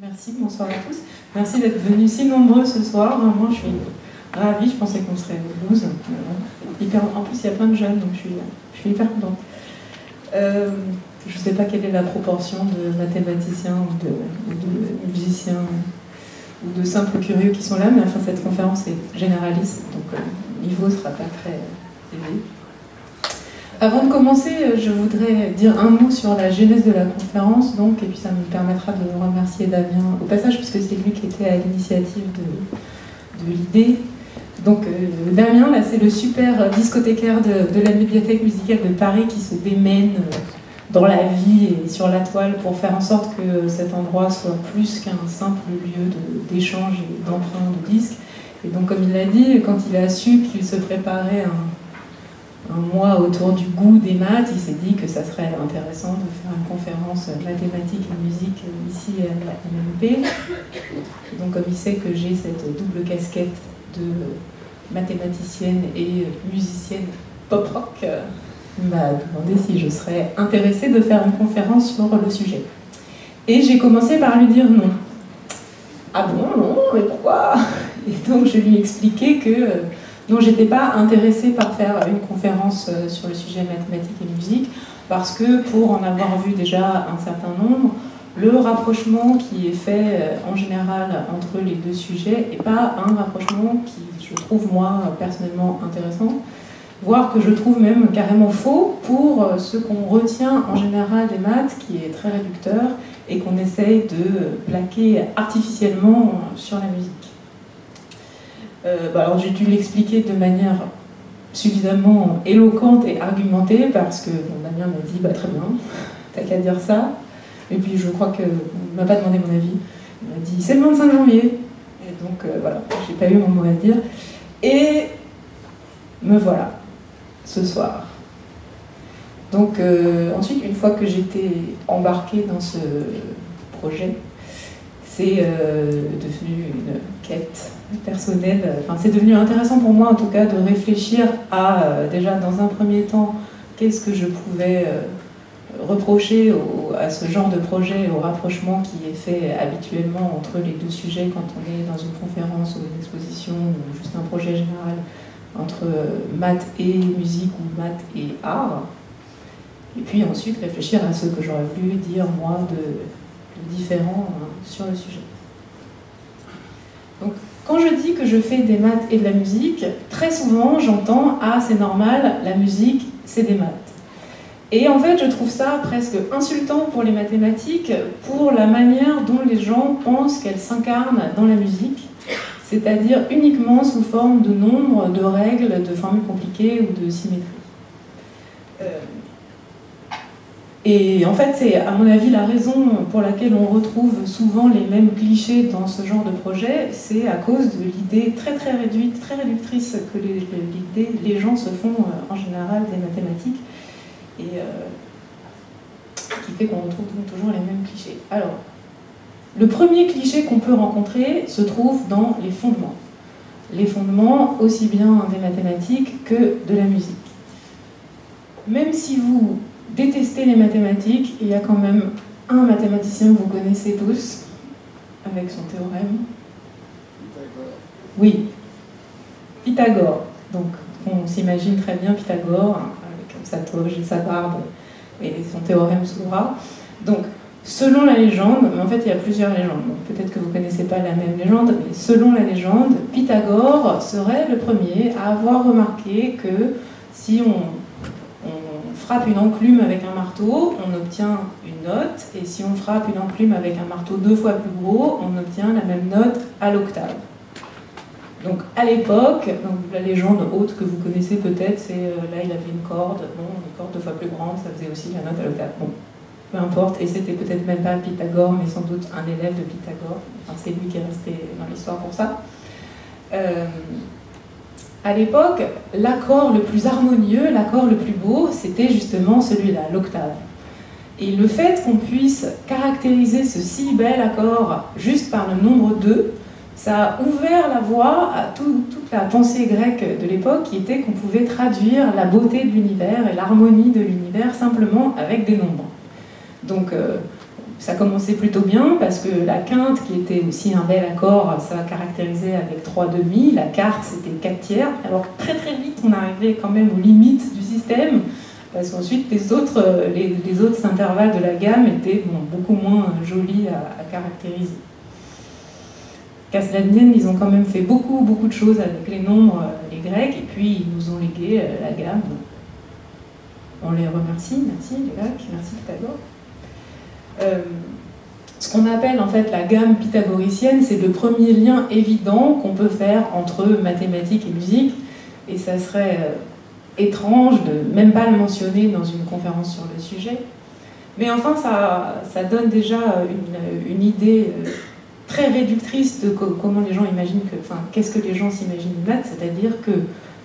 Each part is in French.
Merci, bonsoir à tous. Merci d'être venus si nombreux ce soir. Vraiment, je suis ravie. Je pensais qu'on serait 12. En plus, il y a plein de jeunes, donc je suis hyper contente. Je ne sais pas quelle est la proportion de mathématiciens ou de musiciens ou de simples curieux qui sont là, mais enfin, cette conférence est généraliste, donc le niveau ne sera pas très élevé. Avant de commencer, je voudrais dire un mot sur la genèse de la conférence, donc, et puis ça me permettra de remercier Damien au passage, puisque c'est lui qui était à l'initiative de l'idée. Donc Damien, là, c'est le super discothécaire de la médiathèque musicale de Paris qui se démène dans la vie et sur la toile pour faire en sorte que cet endroit soit plus qu'un simple lieu d'échange et d'emprunt de disques. Et donc, comme il l'a dit, quand il a su qu'il se préparait un mois autour du goût des maths, il s'est dit que ça serait intéressant de faire une conférence mathématiques et musique ici à la MMP. Et donc, comme il sait que j'ai cette double casquette de mathématicienne et musicienne pop-rock, il m'a demandé si je serais intéressée de faire une conférence sur le sujet. Et j'ai commencé par lui dire non. Ah bon, non, mais pourquoi? Et donc je lui ai expliqué que non, j'étais pas intéressée par faire une conférence sur le sujet mathématiques et musique, parce que pour en avoir vu déjà un certain nombre, le rapprochement qui est fait en général entre les deux sujets n'est pas un rapprochement qui, je trouve moi, personnellement intéressant, voire que je trouve même carrément faux pour ce qu'on retient en général des maths, qui est très réducteur, et qu'on essaye de plaquer artificiellement sur la musique. Alors j'ai dû l'expliquer de manière suffisamment éloquente et argumentée, parce que Damien m'a dit très bien, t'as qu'à dire ça. Et puis je crois qu'il ne m'a pas demandé mon avis. Il m'a dit c'est le 25 janvier. Et donc voilà, j'ai pas eu mon mot à dire. Et me voilà, ce soir. Donc ensuite, une fois que j'étais embarquée dans ce projet, c'est devenu une quête personnelle. Enfin, c'est devenu intéressant pour moi en tout cas de réfléchir à, déjà dans un premier temps, qu'est-ce que je pouvais reprocher à ce genre de projet, au rapprochement qui est fait habituellement entre les deux sujets quand on est dans une conférence ou une exposition ou juste un projet général entre maths et musique ou maths et art. Et puis ensuite réfléchir à ce que j'aurais voulu dire moi de différent sur le sujet. Donc quand je dis que je fais des maths et de la musique, très souvent j'entends « Ah, c'est normal, la musique, c'est des maths ». Et en fait, je trouve ça presque insultant pour les mathématiques, pour la manière dont les gens pensent qu'elles s'incarnent dans la musique, c'est-à-dire uniquement sous forme de nombres, de règles, de formules compliquées ou de symétrie. Et en fait, c'est à mon avis la raison pour laquelle on retrouve souvent les mêmes clichés dans ce genre de projet, c'est à cause de l'idée très réduite, très réductrice que les gens se font en général des mathématiques, et qui fait qu'on retrouve toujours les mêmes clichés. Alors, le premier cliché qu'on peut rencontrer se trouve dans les fondements. Les fondements aussi bien des mathématiques que de la musique. Même si vous détestez les mathématiques, il y a quand même un mathématicien que vous connaissez tous, avec son théorème. Pythagore. Oui, Pythagore. Donc, on s'imagine très bien Pythagore, avec sa toge et sa barbe, et son théorème sous le bras. Donc, selon la légende, mais en fait il y a plusieurs légendes, donc peut-être que vous ne connaissez pas la même légende, mais selon la légende, Pythagore serait le premier à avoir remarqué que si on frappe une enclume avec un marteau, on obtient une note, et si on frappe une enclume avec un marteau 2 fois plus gros, on obtient la même note à l'octave. Donc à l'époque, la légende haute que vous connaissez peut-être, c'est là il avait une corde, une corde 2 fois plus grande, ça faisait aussi la note à l'octave. Bon, peu importe, et c'était peut-être même pas Pythagore, mais sans doute un élève de Pythagore. Enfin, c'est lui qui est resté dans l'histoire pour ça. À l'époque, l'accord le plus harmonieux, l'accord le plus beau, c'était justement celui-là, l'octave. Et le fait qu'on puisse caractériser ce si bel accord juste par le nombre 2, ça a ouvert la voie à toute la pensée grecque de l'époque, qui était qu'on pouvait traduire la beauté de l'univers et l'harmonie de l'univers simplement avec des nombres. Donc, ça commençait plutôt bien parce que la quinte, qui était aussi un bel accord, ça caractérisait avec 3 demi, la quarte c'était 4 tiers. Alors très très vite on arrivait quand même aux limites du système, parce qu'ensuite les autres intervalles de la gamme étaient beaucoup moins jolis à caractériser. Qu'à cela ne tienne, ils ont quand même fait beaucoup de choses avec les nombres, les Grecs, et puis ils nous ont légué la gamme. On les remercie, merci les Grecs, merci Pythagore. Ce qu'on appelle en fait la gamme pythagoricienne, c'est le premier lien évident qu'on peut faire entre mathématiques et musique, et ça serait étrange de même pas le mentionner dans une conférence sur le sujet. Mais enfin, ça donne déjà une idée très réductrice de comment les gens imaginent que... Enfin, qu'est-ce que les gens s'imaginent des maths, c'est-à-dire que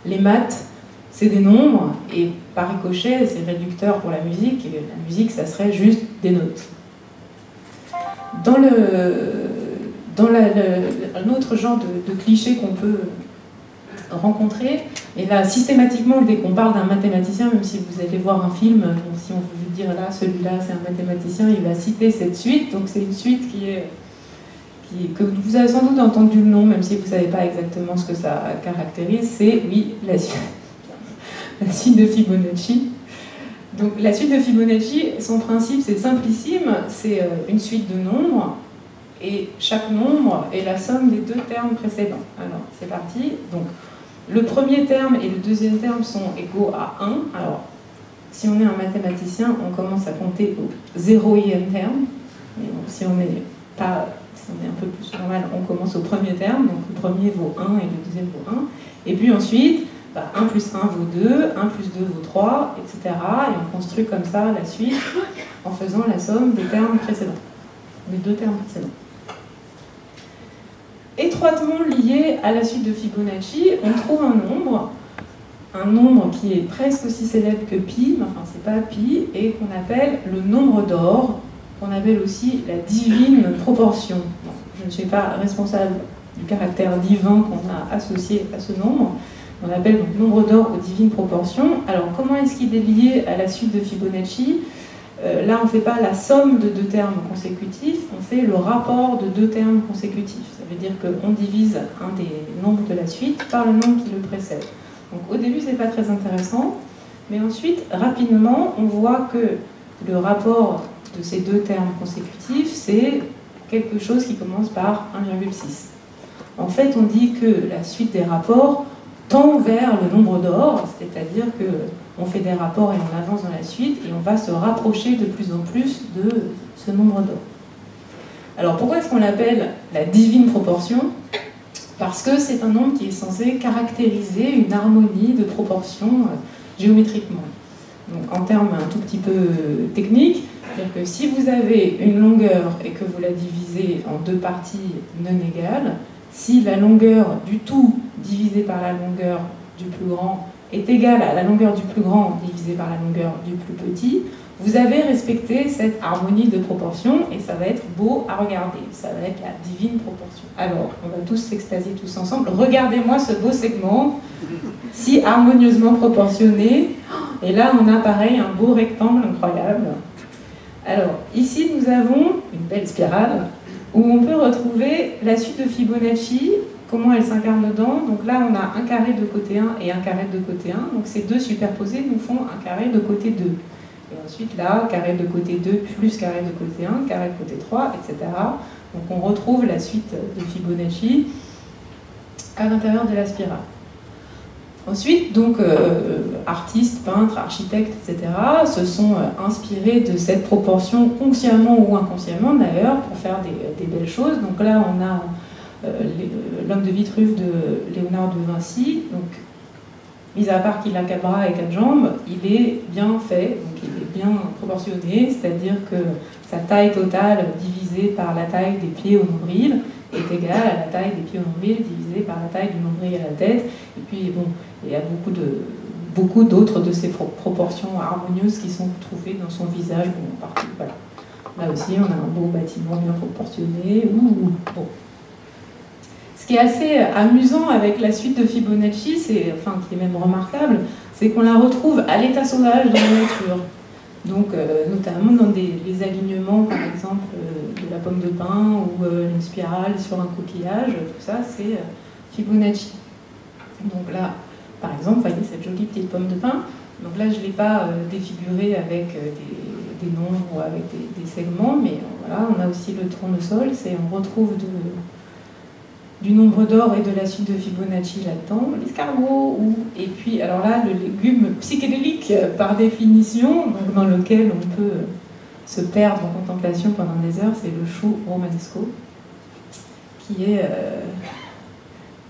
les maths, c'est des nombres, et par ricochet, c'est réducteur pour la musique, et la musique, ça serait juste des notes. Un autre genre de cliché qu'on peut rencontrer, et là, systématiquement, dès qu'on parle d'un mathématicien, même si vous allez voir un film, donc si on veut vous dire là, celui-là, c'est un mathématicien, il va citer cette suite, donc c'est une suite que vous avez sans doute entendu le nom, même si vous ne savez pas exactement ce que ça caractérise, c'est, oui, la suite de Fibonacci. Donc la suite de Fibonacci, son principe c'est simplissime, c'est une suite de nombres, et chaque nombre est la somme des 2 termes précédents. Alors c'est parti. Donc le premier terme et le deuxième terme sont égaux à 1. Alors si on est un mathématicien, on commence à compter au 0e terme. Mais bon, si on est un peu plus normal, on commence au premier terme, donc le premier vaut 1 et le deuxième vaut 1. Et puis ensuite, 1 plus 1 vaut 2, 1 plus 2 vaut 3, etc. Et on construit comme ça la suite en faisant la somme des termes précédents, des 2 termes précédents. Étroitement lié à la suite de Fibonacci, on trouve un nombre qui est presque aussi célèbre que pi, mais enfin c'est pas pi, et qu'on appelle le nombre d'or, qu'on appelle aussi la divine proportion. Bon, je ne suis pas responsable du caractère divin qu'on a associé à ce nombre. On appelle donc nombre d'or aux divines proportions. Alors comment est-ce qu'il est lié à la suite de Fibonacci? Là on ne fait pas la somme de 2 termes consécutifs, on fait le rapport de 2 termes consécutifs. Ça veut dire qu'on divise un des nombres de la suite par le nombre qui le précède. Donc au début c'est pas très intéressant, mais ensuite rapidement on voit que le rapport de ces 2 termes consécutifs c'est quelque chose qui commence par 1,6. En fait on dit que la suite des rapports tend vers le nombre d'or, c'est-à-dire qu'on fait des rapports et on avance dans la suite et on va se rapprocher de plus en plus de ce nombre d'or. Alors pourquoi est-ce qu'on l'appelle la divine proportion? Parce que c'est un nombre qui est censé caractériser une harmonie de proportions géométriquement. Donc en termes un tout petit peu techniques, c'est-à-dire que si vous avez une longueur et que vous la divisez en 2 parties non égales, si la longueur du tout divisée par la longueur du plus grand est égale à la longueur du plus grand divisée par la longueur du plus petit, vous avez respecté cette harmonie de proportion et ça va être beau à regarder. Ça va être la divine proportion. Alors, on va tous s'extasier tous ensemble. Regardez-moi ce beau segment, si harmonieusement proportionné. Et là, on a pareil un beau rectangle incroyable. Alors, ici, nous avons une belle spirale où on peut retrouver la suite de Fibonacci, comment elle s'incarne dedans. Donc là, on a un carré de côté 1 et un carré de côté 1. Donc ces 2 superposés nous font un carré de côté 2. Et ensuite là, carré de côté 2 plus carré de côté 1, carré de côté 3, etc. Donc on retrouve la suite de Fibonacci à l'intérieur de la spirale. Ensuite, donc, artistes, peintres, architectes, etc., se sont inspirés de cette proportion, consciemment ou inconsciemment d'ailleurs, pour faire des belles choses. Donc là, on a l'homme de Vitruve de Léonard de Vinci. Donc, mis à part qu'il a 4 bras et 4 jambes, il est bien fait, donc il est bien proportionné, c'est-à-dire que sa taille totale divisée par la taille des pieds au nombril est égale à la taille des pieds au nombril divisée par la taille du nombril à la tête. Et puis, bon, il y a beaucoup d'autres de ces proportions harmonieuses qui sont trouvées dans son visage, bon, partout, voilà. Là aussi, on a un beau bâtiment bien proportionné. Bon. Ce qui est assez amusant avec la suite de Fibonacci, qui est même remarquable, c'est qu'on la retrouve à l'état sauvage dans la nature. Donc, notamment dans les alignements, par exemple, de la pomme de pin ou une spirale sur un coquillage, tout ça, c'est Fibonacci. Donc là, par exemple, vous voyez cette jolie petite pomme de pin. Donc là, je ne l'ai pas défigurée avec des nombres ou avec des segments, mais voilà, on a aussi le tournesol, on retrouve du nombre d'or et de la suite de Fibonacci là-dedans, l'escargot, et puis, alors là, le légume psychédélique par définition, donc dans lequel on peut se perdre en contemplation pendant des heures, c'est le chou romanesco, qui est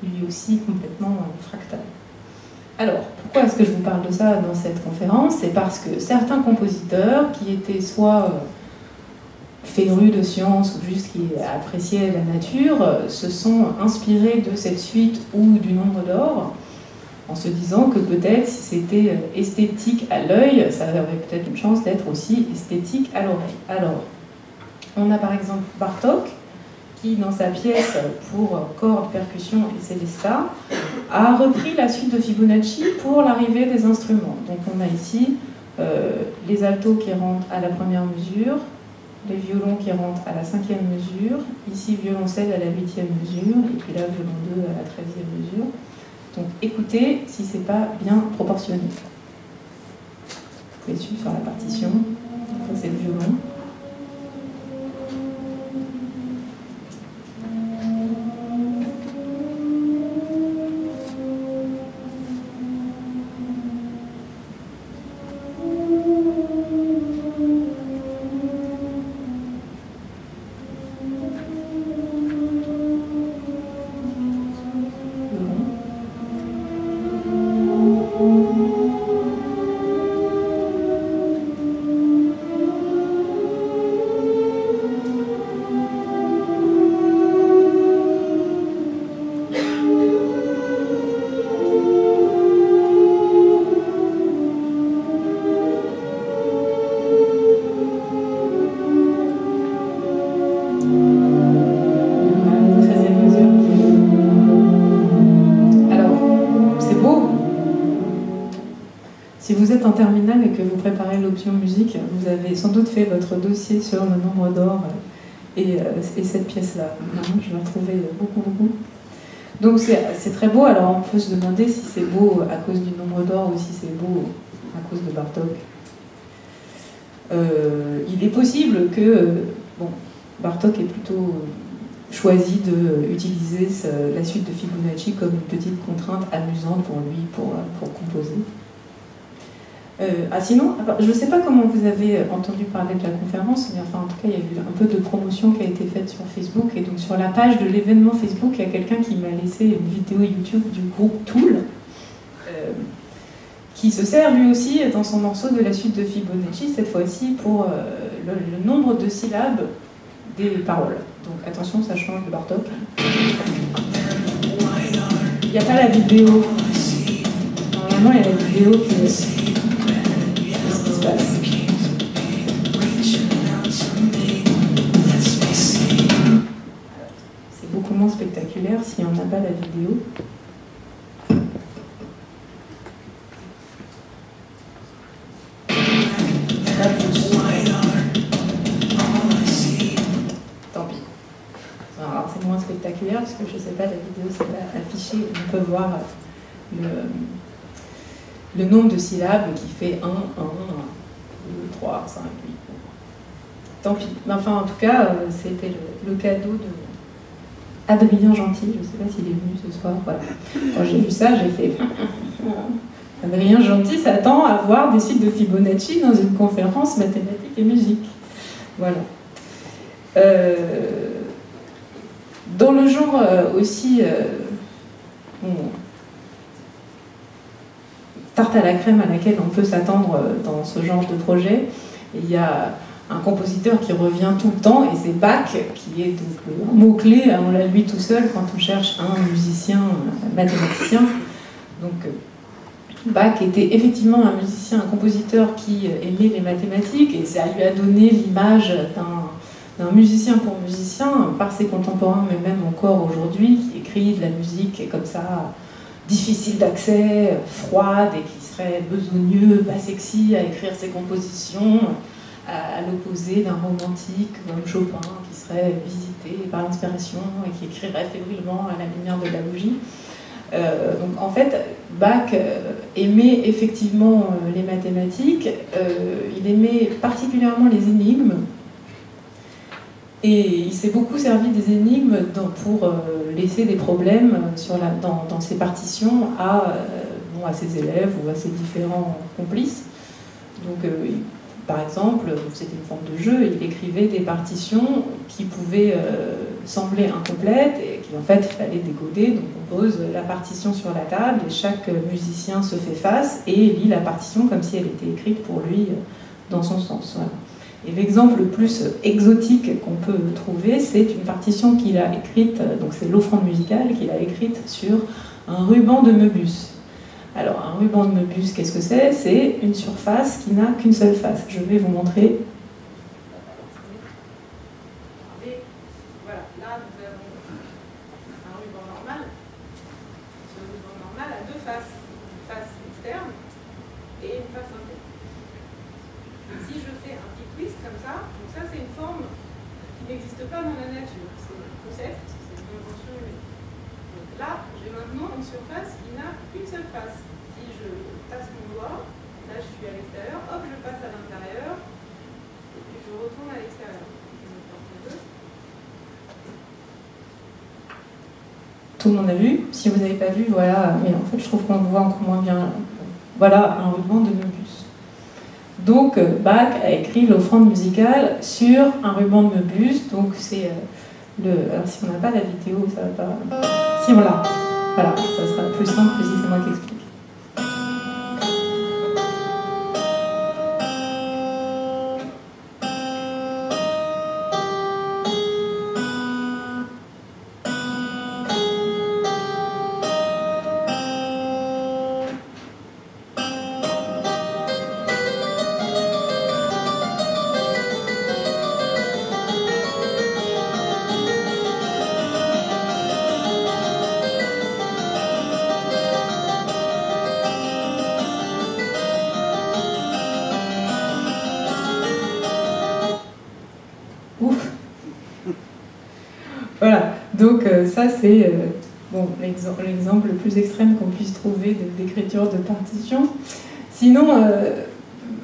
lui aussi complètement fractal. Alors, pourquoi est-ce que je vous parle de ça dans cette conférence? C'est parce que certains compositeurs qui étaient soit férus de science ou juste qui appréciaient la nature se sont inspirés de cette suite ou du nombre d'or en se disant que peut-être si c'était esthétique à l'œil, ça avait peut-être une chance d'être aussi esthétique à l'oreille. Alors, on a par exemple Bartók qui, dans sa pièce pour cordes, percussion et célesta, a repris la suite de Fibonacci pour l'arrivée des instruments. Donc on a ici les altos qui rentrent à la première mesure, les violons qui rentrent à la 5e mesure, ici violoncelle à la 8e mesure, et puis là violon 2 à la 13e mesure. Donc écoutez si c'est pas bien proportionné. Vous pouvez suivre sur la partition, ça c'est le violon. En terminale et que vous préparez l'option musique, vous avez sans doute fait votre dossier sur le nombre d'or et cette pièce-là. Je l'ai retrouvée beaucoup. Donc c'est très beau. Alors on peut se demander si c'est beau à cause du nombre d'or ou si c'est beau à cause de Bartók. Il est possible que Bartók ait plutôt choisi d'utiliser la suite de Fibonacci comme une petite contrainte amusante pour lui pour composer. Sinon, je ne sais pas comment vous avez entendu parler de la conférence, mais enfin, en tout cas, il y a eu un peu de promotion qui a été faite sur Facebook, et donc sur la page de l'événement Facebook, il y a quelqu'un qui m'a laissé une vidéo YouTube du groupe Tool, qui se sert lui aussi dans son morceau de la suite de Fibonacci, cette fois-ci pour le nombre de syllabes des paroles. Donc attention, ça change de Bartók. Il n'y a pas la vidéo. Normalement, il y a la vidéo qui... C'est beaucoup moins spectaculaire si on n'a pas la vidéo. Tant pis. Alors c'est moins spectaculaire parce que je ne sais pas, la vidéo c'est pas affiché, on peut voir le nombre de syllabes qui fait 1, 1, 2, 3, 5, 8. Tant pis. Mais enfin, en tout cas, c'était le cadeau de Adrien Gentil. Je ne sais pas s'il est venu ce soir. Voilà. Quand j'ai vu ça, j'ai fait... Adrien Gentil s'attend à voir des suites de Fibonacci dans une conférence mathématiques et musique. Voilà. Dans le genre aussi... tarte à la crème à laquelle on peut s'attendre dans ce genre de projet. Il y a un compositeur qui revient tout le temps, et c'est Bach, qui est donc un mot-clé, on l'a lui tout seul quand on cherche un musicien, un mathématicien. Donc Bach était effectivement un musicien, un compositeur qui aimait les mathématiques, et ça lui a donné l'image d'un musicien pour musicien par ses contemporains, mais même encore aujourd'hui, qui écrit de la musique comme ça, difficile d'accès, froide et qui serait besogneux, pas sexy à écrire ses compositions, à l'opposé d'un romantique comme Chopin qui serait visité par l'inspiration et qui écrirait fébrilement à la lumière de la bougie. Donc en fait, Bach aimait effectivement les mathématiques, il aimait particulièrement les énigmes, et il s'est beaucoup servi des énigmes pour laisser des problèmes dans ses partitions à ses élèves ou à ses différents complices. Donc, par exemple, c'était une forme de jeu, il écrivait des partitions qui pouvaient sembler incomplètes et qui en fait il fallait décoder. Donc on pose la partition sur la table et chaque musicien se fait face et lit la partition comme si elle était écrite pour lui dans son sens. Voilà. Et l'exemple le plus exotique qu'on peut trouver, c'est une partition qu'il a écrite, donc c'est l'offrande musicale qu'il a écrite sur un ruban de Möbius. Alors, un ruban de Möbius, qu'est-ce que c'est? C'est une surface qui n'a qu'une seule face. Je vais vous montrer. Voilà, là nous avons un ruban normal. Ce ruban normal a deux faces, une face externe et une face interne. Et si je fais un petit twist comme ça, donc ça c'est une forme qui n'existe pas dans la nature. C'est un concept, c'est une invention humaine. Donc là, j'ai maintenant une surface qui n'a qu'une seule face. Si je passe mon doigt, là je suis à l'extérieur, hop, je passe à l'intérieur, et puis je retourne à l'extérieur. Tout le monde a vu. Si vous n'avez pas vu, voilà. Mais en fait, je trouve qu'on voit encore moins bien. Voilà un ruban de Möbius. Donc, Bach a écrit l'offrande musicale sur un ruban de Möbius. Donc, c'est alors, si on n'a pas la vidéo, ça va pas. Si on l'a, voilà, ça sera plus simple que si c'est moi qui explique. Voilà, donc ça c'est l'exemple le plus extrême qu'on puisse trouver d'écriture de partition. Sinon,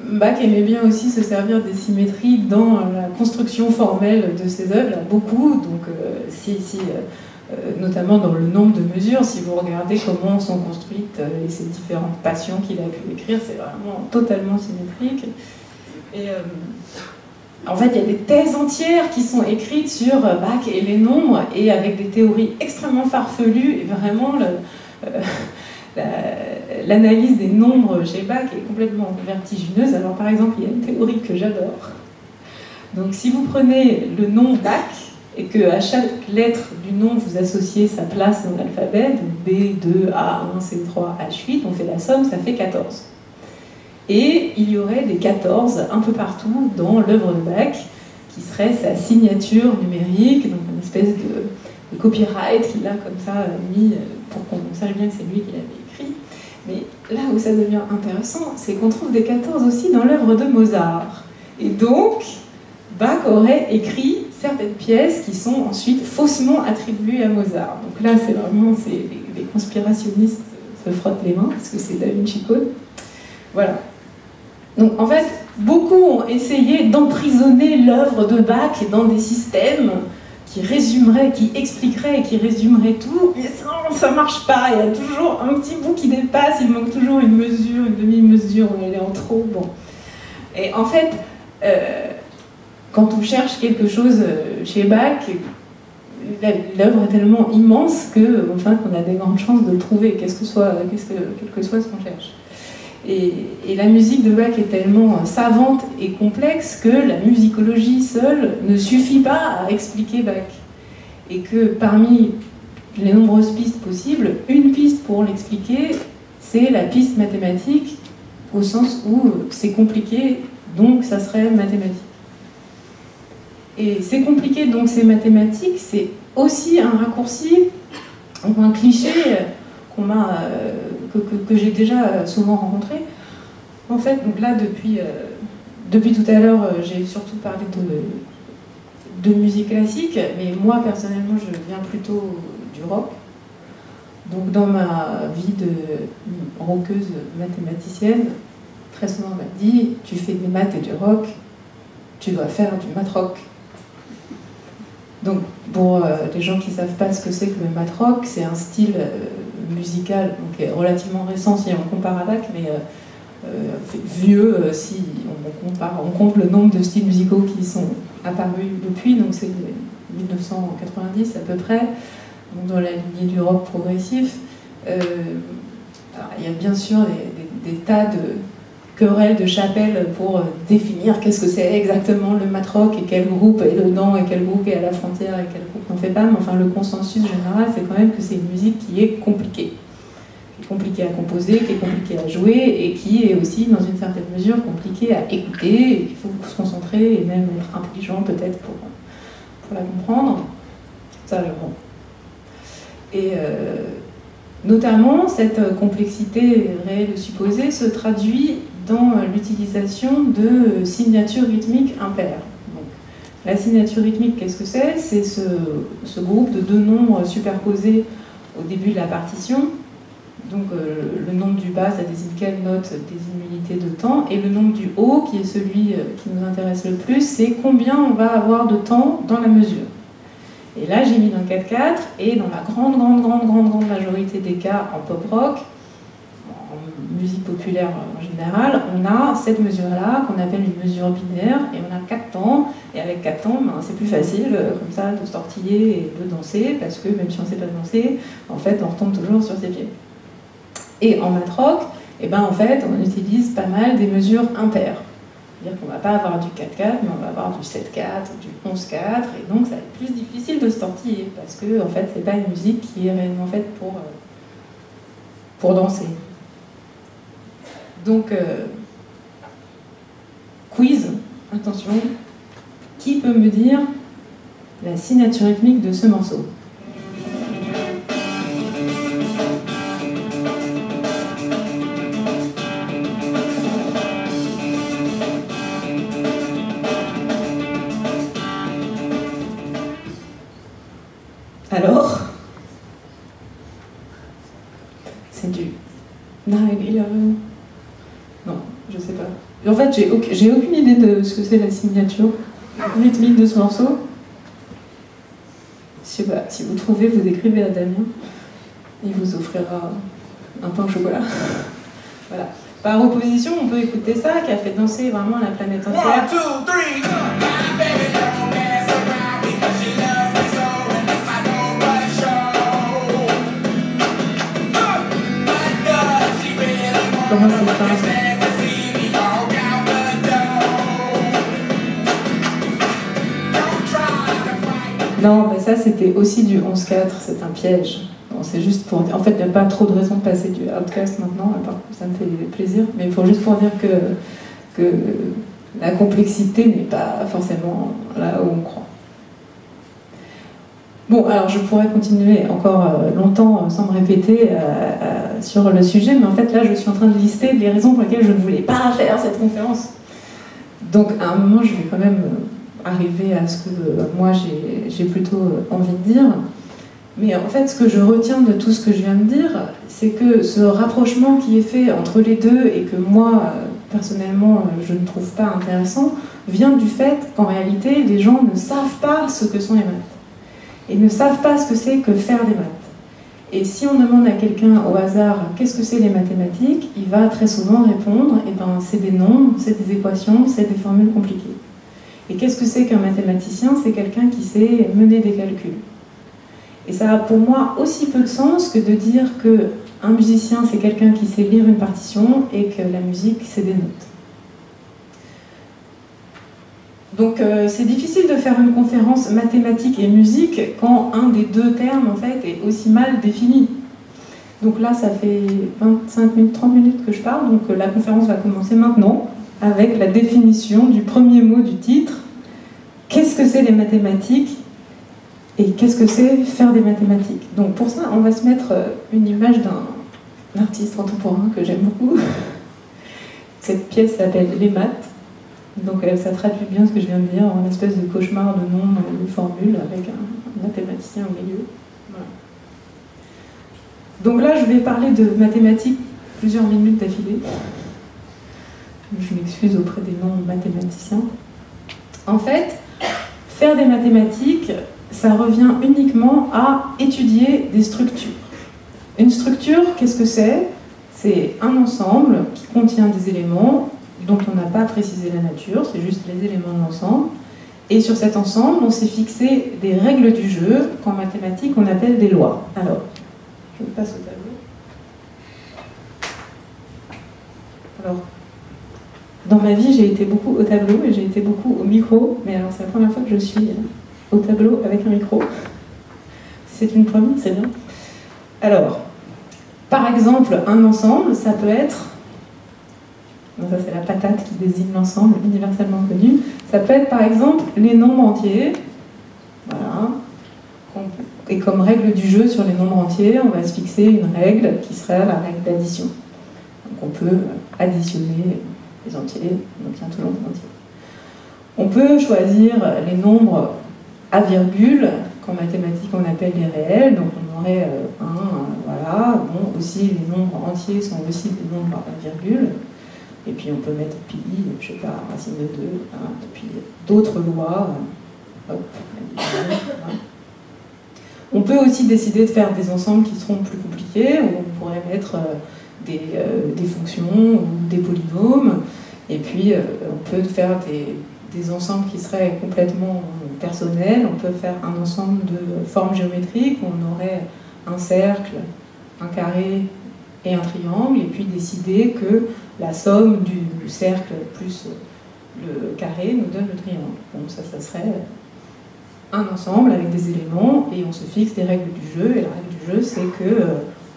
Bach aimait bien aussi se servir des symétries dans la construction formelle de ses œuvres, là, beaucoup, donc notamment dans le nombre de mesures, si vous regardez comment sont construites ces différentes passions qu'il a pu écrire, c'est vraiment totalement symétrique. Et en fait, il y a des thèses entières qui sont écrites sur Bach et les nombres, et avec des théories extrêmement farfelues, et vraiment l'analyse des nombres chez Bach est complètement vertigineuse. Alors par exemple, il y a une théorie que j'adore. Donc si vous prenez le nom Bach, et qu'à chaque lettre du nom, vous associez sa place dans l'alphabet, donc B, 2, A, 1, C3, H8, on fait la somme, ça fait 14. Et il y aurait des 14 un peu partout dans l'œuvre de Bach, qui serait sa signature numérique, donc une espèce de copyright qu'il a comme ça mis pour qu'on sache bien que c'est lui qui l'avait écrit. Mais là où ça devient intéressant, c'est qu'on trouve des 14 aussi dans l'œuvre de Mozart. Et donc, Bach aurait écrit certaines pièces qui sont ensuite faussement attribuées à Mozart. Donc là, c'est vraiment, les conspirationnistes se frottent les mains, parce que c'est Da Vinci Code. Voilà. Donc en fait, beaucoup ont essayé d'emprisonner l'œuvre de Bach dans des systèmes qui résumeraient, qui expliqueraient et qui résumeraient tout, mais ça marche pas, il y a toujours un petit bout qui dépasse, il manque toujours une mesure, une demi-mesure, où elle est en trop, bon. Et en fait, quand on cherche quelque chose chez Bach, l'œuvre est tellement immense que, enfin, qu'on a des grandes chances de le trouver, quel que soit ce qu'on cherche. Et la musique de Bach est tellement savante et complexe que la musicologie seule ne suffit pas à expliquer Bach. Et que parmi les nombreuses pistes possibles, une piste pour l'expliquer, c'est la piste mathématique, au sens où c'est compliqué, donc ça serait mathématique. Et c'est compliqué, donc c'est mathématique, c'est aussi un raccourci, ou un cliché que j'ai déjà souvent rencontrés. En fait, donc là, depuis tout à l'heure, j'ai surtout parlé de musique classique, mais moi, personnellement, je viens plutôt du rock. Donc dans ma vie de rockeuse mathématicienne, très souvent on m'a dit « tu fais des maths et du rock, tu dois faire du math rock ». Donc pour les gens qui ne savent pas ce que c'est que le math rock, c'est un style musical donc, relativement récent si on compare à Bach, mais vieux si on compte le nombre de styles musicaux qui sont apparus depuis, donc c'est 1990 à peu près. Donc dans la lignée du rock progressif. Il y a bien sûr des tas de querelles de chapelle pour définir qu'est-ce que c'est exactement le math rock et quel groupe est dedans et quel groupe est à la frontière et quel groupe n'en fait pas, mais enfin le consensus général c'est quand même que c'est une musique qui est compliquée à composer, qui est compliquée à jouer et qui est aussi dans une certaine mesure compliquée à écouter, et il faut se concentrer et même être intelligent peut-être pour la comprendre. Ça, bon. Et notamment, cette complexité réelle supposée se traduit dans l'utilisation de signatures rythmiques impaires. Donc, la signature rythmique, qu'est-ce que c'est? C'est ce groupe de deux nombres superposés au début de la partition. Donc, le nombre du bas, ça désigne quelle note, désigne l'unité de temps, et le nombre du haut, qui est celui qui nous intéresse le plus, c'est combien on va avoir de temps dans la mesure. Et là, j'ai mis dans 4/4, et dans la grande majorité des cas en pop rock, en musique populaire en général, on a cette mesure-là, qu'on appelle une mesure binaire, et on a 4 temps, et avec 4 temps, ben, c'est plus facile, comme ça, de se tortiller et de danser, parce que même si on ne sait pas danser, en fait, on retombe toujours sur ses pieds. Et en math rock, eh ben, en fait, on utilise pas mal des mesures impaires. C'est-à-dire qu'on ne va pas avoir du 4/4, mais on va avoir du 7/4, du 11/4, et donc ça va être plus difficile de se tortiller, parce que en fait, c'est pas une musique qui est réellement faite pour danser. Donc, quiz, attention, qui peut me dire la signature rythmique de ce morceau? Alors, c'est du 9/11. Non, je sais pas. En fait, j'ai aucune idée de ce que c'est la signature rythmique de ce morceau. Je sais pas, si vous trouvez, vous écrivez à Damien. Il vous offrira un pain au chocolat. Voilà. Par opposition, on peut écouter ça, qui a fait danser vraiment la planète entière. 1, 2, 3, Comment c'est ça? Non, mais ça c'était aussi du 11/4, c'est un piège. Bon, c'est juste pour dire... En fait, il n'y a pas trop de raison de passer du Outcast maintenant, à part que ça me fait plaisir, mais juste pour dire que la complexité n'est pas forcément là où on croit. Bon, alors je pourrais continuer encore longtemps sans me répéter sur le sujet, mais en fait là je suis en train de lister les raisons pour lesquelles je ne voulais pas faire cette conférence. Donc à un moment je vais quand même arriver à ce que moi j'ai plutôt envie de dire. Mais en fait ce que je retiens de tout ce que je viens de dire, c'est que ce rapprochement qui est fait entre les deux et que moi personnellement je ne trouve pas intéressant, vient du fait qu'en réalité les gens ne savent pas ce que sont les maths. Et ne savent pas ce que c'est que faire des maths. Et si on demande à quelqu'un au hasard qu'est-ce que c'est les mathématiques, il va très souvent répondre eh ben, c'est des nombres, c'est des équations, c'est des formules compliquées. Et qu'est-ce que c'est qu'un mathématicien? C'est quelqu'un qui sait mener des calculs. Et ça a pour moi aussi peu de sens que de dire qu'un musicien c'est quelqu'un qui sait lire une partition et que la musique c'est des notes. Donc c'est difficile de faire une conférence mathématiques et musique quand un des deux termes en fait est aussi mal défini. Donc là ça fait 25 minutes, 30 minutes que je parle, donc la conférence va commencer maintenant avec la définition du premier mot du titre. Qu'est-ce que c'est les mathématiques? Et qu'est-ce que c'est faire des mathématiques? Donc pour ça, on va se mettre une image d'un artiste contemporain que j'aime beaucoup. Cette pièce s'appelle Les maths. Donc ça traduit bien ce que je viens de dire, en espèce de cauchemar de nombres et de formules avec un mathématicien au milieu. Voilà. Donc là, je vais parler de mathématiques plusieurs minutes d'affilée. Je m'excuse auprès des non-mathématiciens. En fait, faire des mathématiques, ça revient uniquement à étudier des structures. Une structure, qu'est-ce que c'est? C'est un ensemble qui contient des éléments dont on n'a pas précisé la nature, c'est juste les éléments de l'ensemble. Et sur cet ensemble, on s'est fixé des règles du jeu qu'en mathématiques, on appelle des lois. Alors, je passe au tableau. Alors, dans ma vie, j'ai été beaucoup au tableau et j'ai été beaucoup au micro, mais alors c'est la première fois que je suis au tableau avec un micro. C'est une première, c'est bien. Alors, par exemple, un ensemble, ça peut être... Donc ça, c'est la patate qui désigne l'ensemble universellement connu. Ça peut être, par exemple, les nombres entiers. Voilà. Et comme règle du jeu sur les nombres entiers, on va se fixer une règle qui serait la règle d'addition. Donc on peut additionner les entiers, on obtient tout nombre entier. On peut choisir les nombres à virgule, qu'en mathématiques on appelle les réels, donc on aurait voilà. Bon, aussi les nombres entiers sont aussi des nombres à virgule. Et puis on peut mettre pi, je sais pas, racine de 2, hein, et puis d'autres lois. Hop, voilà. On peut aussi décider de faire des ensembles qui seront plus compliqués, où on pourrait mettre des fonctions ou des polynômes, et puis on peut faire des ensembles qui seraient complètement personnels. On peut faire un ensemble de formes géométriques où on aurait un cercle, un carré et un triangle, et puis décider que la somme du cercle plus le carré nous donne le triangle. Bon, ça serait un ensemble avec des éléments, et on se fixe des règles du jeu, et la règle du jeu, c'est que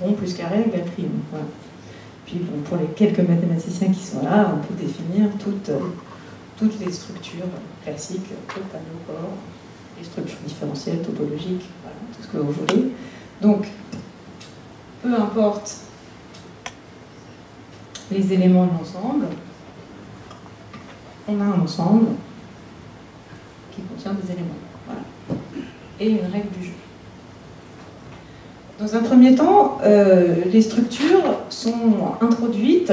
rond plus carré égale triangle. Voilà. Puis bon, pour les quelques mathématiciens qui sont là, on peut définir toutes les structures classiques, le tableau corps, les structures différentielles, topologiques, voilà, tout ce que vous voulez. Donc, peu importe les éléments de l'ensemble, on a un ensemble qui contient des éléments. Voilà. Et une règle du jeu. Dans un premier temps, les structures sont introduites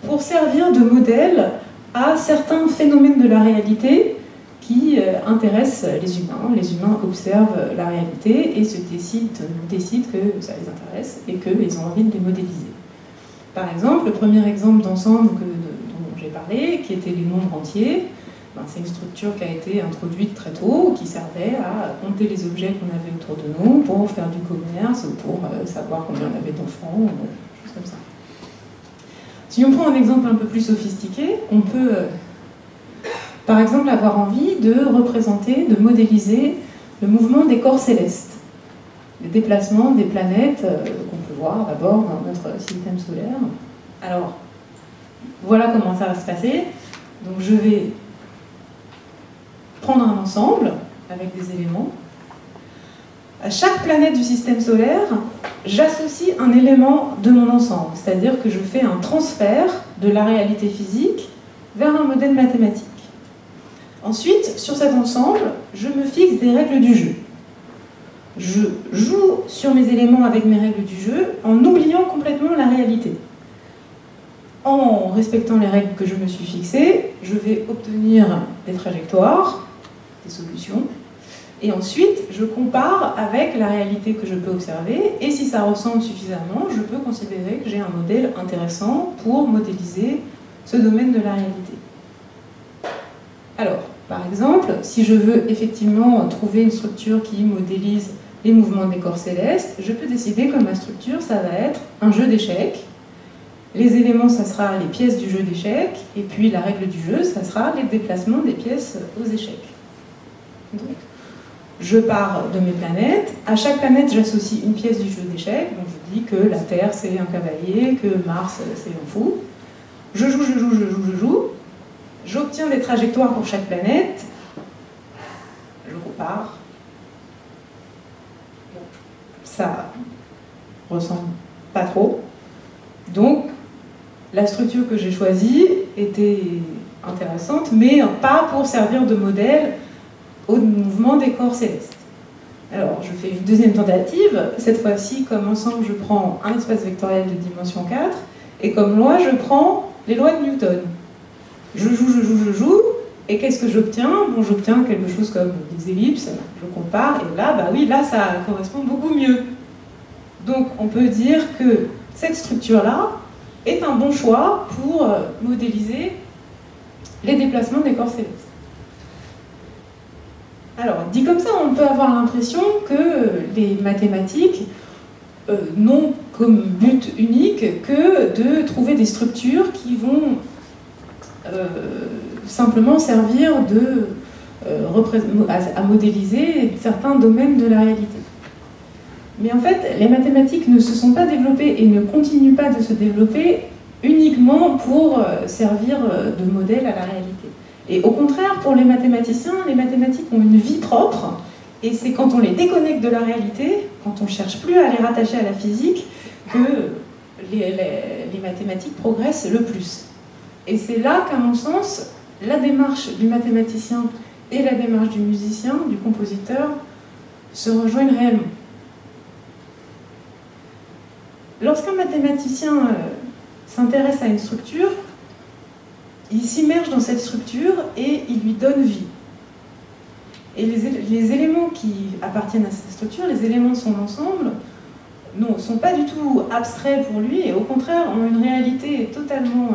pour servir de modèle à certains phénomènes de la réalité qui intéressent les humains. Les humains observent la réalité et se décident que ça les intéresse et qu'ils ont envie de les modéliser. Par exemple, le premier exemple d'ensemble dont j'ai parlé, qui était les nombres entiers, c'est une structure qui a été introduite très tôt, qui servait à compter les objets qu'on avait autour de nous pour faire du commerce, pour savoir combien on avait d'enfants, choses comme ça. Si on prend un exemple un peu plus sophistiqué, on peut par exemple avoir envie de représenter, de modéliser le mouvement des corps célestes, le déplacement des planètes qu'on peut voir d'abord dans notre système solaire. Alors, voilà comment ça va se passer. Donc je vais prendre un ensemble avec des éléments. À chaque planète du système solaire, j'associe un élément de mon ensemble, c'est-à-dire que je fais un transfert de la réalité physique vers un modèle mathématique. Ensuite, sur cet ensemble, je me fixe des règles du jeu. Je joue sur mes éléments avec mes règles du jeu en oubliant complètement la réalité. En respectant les règles que je me suis fixées, je vais obtenir des trajectoires, des solutions, et ensuite je compare avec la réalité que je peux observer, et si ça ressemble suffisamment, je peux considérer que j'ai un modèle intéressant pour modéliser ce domaine de la réalité. Alors, par exemple, si je veux effectivement trouver une structure qui modélise les mouvements des corps célestes, je peux décider que ma structure, ça va être un jeu d'échecs. Les éléments, ça sera les pièces du jeu d'échecs, et puis la règle du jeu, ça sera les déplacements des pièces aux échecs. Donc, je pars de mes planètes. À chaque planète, j'associe une pièce du jeu d'échecs. Donc, je dis que la Terre, c'est un cavalier, que Mars, c'est un fou. Je joue. J'obtiens des trajectoires pour chaque planète. Je repars. ça ressemble pas trop. Donc, la structure que j'ai choisie était intéressante, mais pas pour servir de modèle au mouvement des corps célestes. Alors, je fais une deuxième tentative. Cette fois-ci, comme ensemble, je prends un espace vectoriel de dimension 4, et comme loi, je prends les lois de Newton. Je joue, et qu'est-ce que j'obtiens? Bon, j'obtiens quelque chose comme des ellipses, je compare, et là, bah oui, là, ça correspond beaucoup mieux. Donc, on peut dire que cette structure-là est un bon choix pour modéliser les déplacements des corps célestes. Alors, dit comme ça, on peut avoir l'impression que les mathématiques n'ont comme but unique que de trouver des structures qui vont simplement servir à modéliser certains domaines de la réalité. Mais en fait, les mathématiques ne se sont pas développées et ne continuent pas de se développer uniquement pour servir de modèle à la réalité. Et au contraire, pour les mathématiciens, les mathématiques ont une vie propre, et c'est quand on les déconnecte de la réalité, quand on ne cherche plus à les rattacher à la physique, que les mathématiques progressent le plus. Et c'est là qu'à mon sens, la démarche du mathématicien et la démarche du musicien, du compositeur, se rejoignent réellement. Lorsqu'un mathématicien s'intéresse à une structure, il s'immerge dans cette structure et il lui donne vie. Et les éléments qui appartiennent à cette structure, les éléments de son ensemble, ne sont pas du tout abstraits pour lui, et au contraire ont une réalité totalement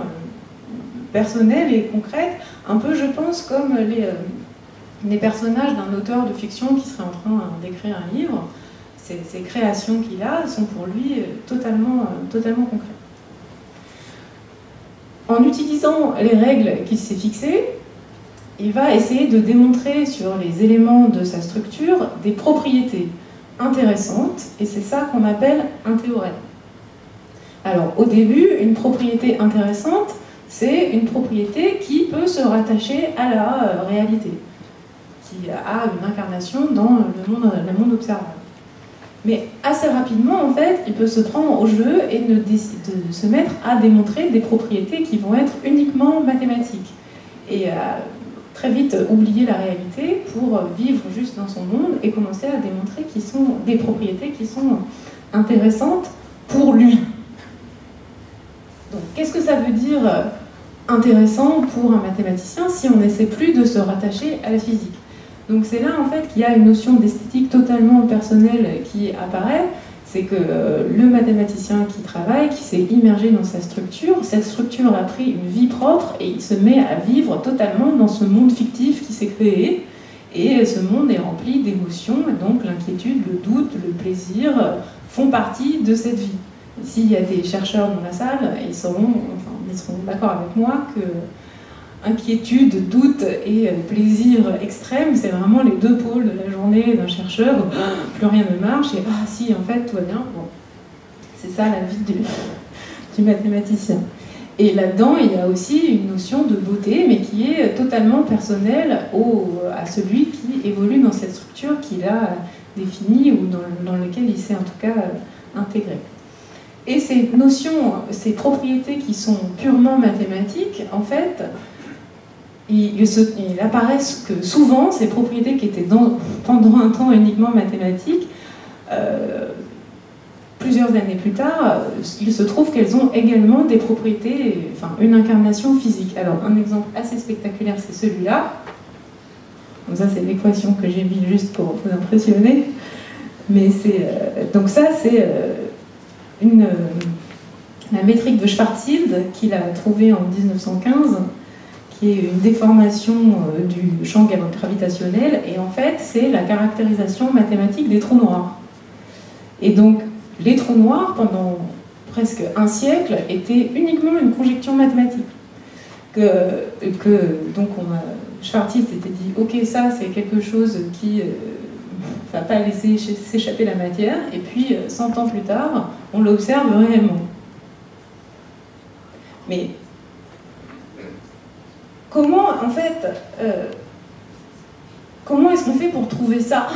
personnelle et concrète, un peu, je pense, comme les personnages d'un auteur de fiction qui serait en train d'écrire un livre. Ces créations qu'il a sont pour lui totalement concrètes. En utilisant les règles qu'il s'est fixées, il va essayer de démontrer sur les éléments de sa structure des propriétés intéressantes, et c'est ça qu'on appelle un théorème. Alors, au début, une propriété intéressante, c'est une propriété qui peut se rattacher à la réalité, qui a une incarnation dans le monde observable. Mais assez rapidement, en fait, il peut se prendre au jeu et de se mettre à démontrer des propriétés qui vont être uniquement mathématiques. Et très vite oublier la réalité pour vivre juste dans son monde et commencer à démontrer qu'ils sont des propriétés qui sont intéressantes pour lui. Donc, qu'est-ce que ça veut dire intéressant pour un mathématicien si on n'essaie plus de se rattacher à la physique? Donc c'est là en fait qu'il y a une notion d'esthétique totalement personnelle qui apparaît, c'est que le mathématicien qui travaille, qui s'est immergé dans sa structure, cette structure a pris une vie propre et il se met à vivre totalement dans ce monde fictif qui s'est créé, et ce monde est rempli d'émotions, et donc l'inquiétude, le doute, le plaisir font partie de cette vie. S'il y a des chercheurs dans la salle, ils seront d'accord avec moi que inquiétude, doute et plaisir extrême, c'est vraiment les deux pôles de la journée d'un chercheur. Plus rien ne marche et ah si, en fait, tout va bien. Bon. C'est ça la vie du mathématicien. Et là-dedans, il y a aussi une notion de beauté, mais qui est totalement personnelle à celui qui évolue dans cette structure qu'il a définie ou dans laquelle il s'est en tout cas intégré. Et ces notions, ces propriétés qui sont purement mathématiques, en fait, il apparaît que souvent, ces propriétés qui étaient pendant un temps uniquement mathématiques, plusieurs années plus tard, il se trouve qu'elles ont également des propriétés, enfin une incarnation physique. Alors, un exemple assez spectaculaire, c'est celui-là. Donc ça, c'est l'équation que j'ai mis juste pour vous impressionner. Mais donc ça, c'est la métrique de Schwarzschild qu'il a trouvée en 1915, qui est une déformation du champ gravitationnel, et en fait, c'est la caractérisation mathématique des trous noirs. Et donc, les trous noirs, pendant presque un siècle, étaient uniquement une conjecture mathématique. Donc, Schwarzschild s'était dit, ok, ça, c'est quelque chose qui ne va pas laisser s'échapper la matière, et puis, 100 ans plus tard, on l'observe réellement. Mais comment, en fait, comment est-ce qu'on fait pour trouver ça?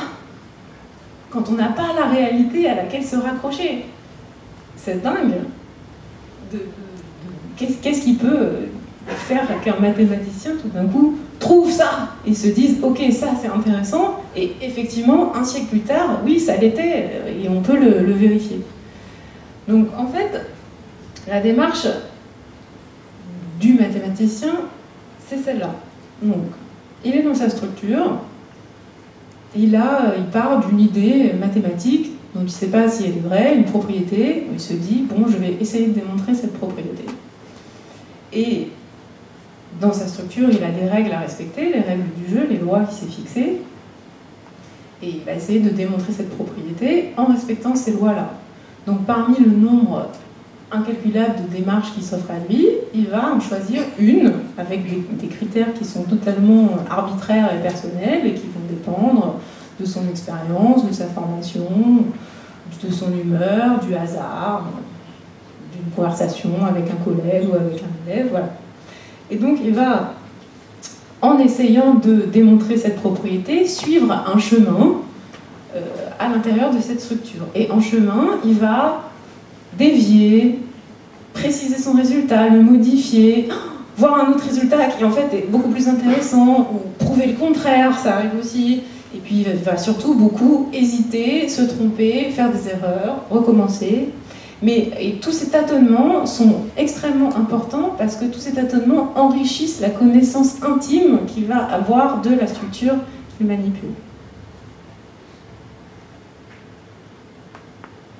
quand on n'a pas la réalité à laquelle se raccrocher. C'est dingue. Qu'est-ce qui peut faire qu'un mathématicien, tout d'un coup, trouve ça et se dise « Ok, ça c'est intéressant » et effectivement, un siècle plus tard, oui, ça l'était et on peut le vérifier. Donc en fait, la démarche du mathématicien, c'est celle-là. Donc, il est dans sa structure, il part d'une idée mathématique, donc il ne sait pas si elle est vraie, une propriété, il se dit, bon, je vais essayer de démontrer cette propriété. Et dans sa structure, il a des règles à respecter, les règles du jeu, les lois qu'il s'est fixées, et il va essayer de démontrer cette propriété en respectant ces lois-là. Donc parmi le nombre incalculable de démarches qui s'offrent à lui, il va en choisir une avec des critères qui sont totalement arbitraires et personnels et qui vont dépendre de son expérience, de sa formation, de son humeur, du hasard, d'une conversation avec un collègue ou avec un élève, voilà. Et donc il va, en essayant de démontrer cette propriété, suivre un chemin à l'intérieur de cette structure. Et en chemin, il va dévier, préciser son résultat, le modifier, voir un autre résultat qui en fait est beaucoup plus intéressant, ou prouver le contraire, ça arrive aussi. Et puis il va surtout beaucoup hésiter, se tromper, faire des erreurs, recommencer. Et tous ces tâtonnements sont extrêmement importants parce que tous ces tâtonnements enrichissent la connaissance intime qu'il va avoir de la structure qu'il manipule.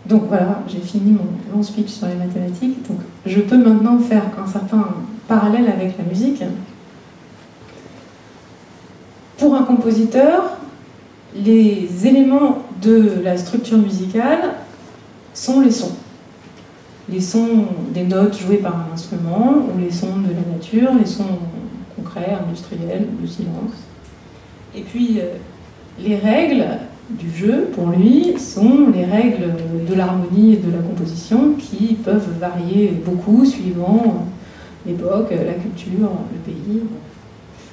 Donc voilà, j'ai fini mon speech sur les mathématiques. Donc je peux maintenant faire un certain parallèle avec la musique. Pour un compositeur, les éléments de la structure musicale sont les sons. Les sons des notes jouées par un instrument, ou les sons de la nature, les sons concrets, industriels, le silence. Et puis, les règles du jeu, pour lui, sont les règles de l'harmonie et de la composition qui peuvent varier beaucoup suivant l'époque, la culture, le pays.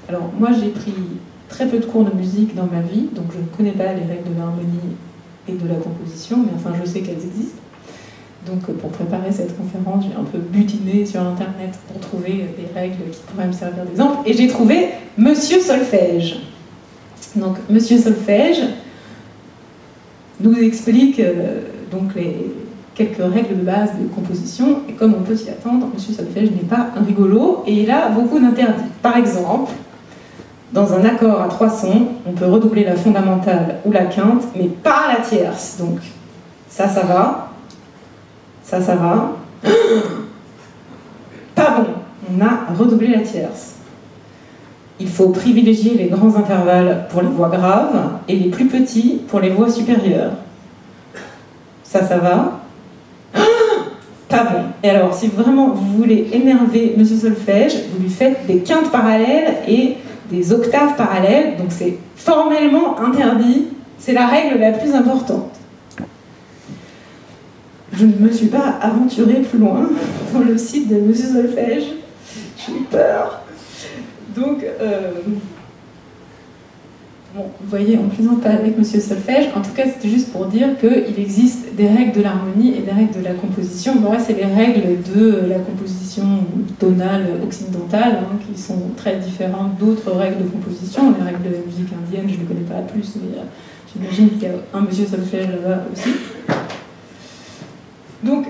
Alors, moi, j'ai pris très peu de cours de musique dans ma vie, donc je ne connais pas les règles de l'harmonie et de la composition, mais enfin, je sais qu'elles existent. Donc pour préparer cette conférence, j'ai un peu butiné sur internet pour trouver des règles qui pourraient me servir d'exemple. Et j'ai trouvé Monsieur Solfège. Donc Monsieur Solfège nous explique donc quelques règles de base de composition. Et comme on peut s'y attendre, Monsieur Solfège n'est pas un rigolo et il a beaucoup d'interdits. Par exemple, dans un accord à 3 sons, on peut redoubler la fondamentale ou la quinte, mais pas la tierce. Donc ça va. Ça va. Pas bon, on a redoublé la tierce. Il faut privilégier les grands intervalles pour les voix graves et les plus petits pour les voix supérieures. Ça va. Pas bon. Et alors, si vraiment vous voulez énerver Monsieur Solfège, vous lui faites des quintes parallèles et des octaves parallèles, donc c'est formellement interdit. C'est la règle la plus importante. Je ne me suis pas aventurée plus loin dans le site de Monsieur Solfège. J'ai eu peur. Donc, bon, vous voyez, on ne plaisante pas avec Monsieur Solfège. En tout cas, c'était juste pour dire qu'il existe des règles de l'harmonie et des règles de la composition. Bon, là, c'est les règles de la composition tonale occidentale, hein, qui sont très différentes d'autres règles de composition. Les règles de la musique indienne, je ne les connais pas plus, mais j'imagine qu'il y a un Monsieur Solfège là-bas aussi. Donc,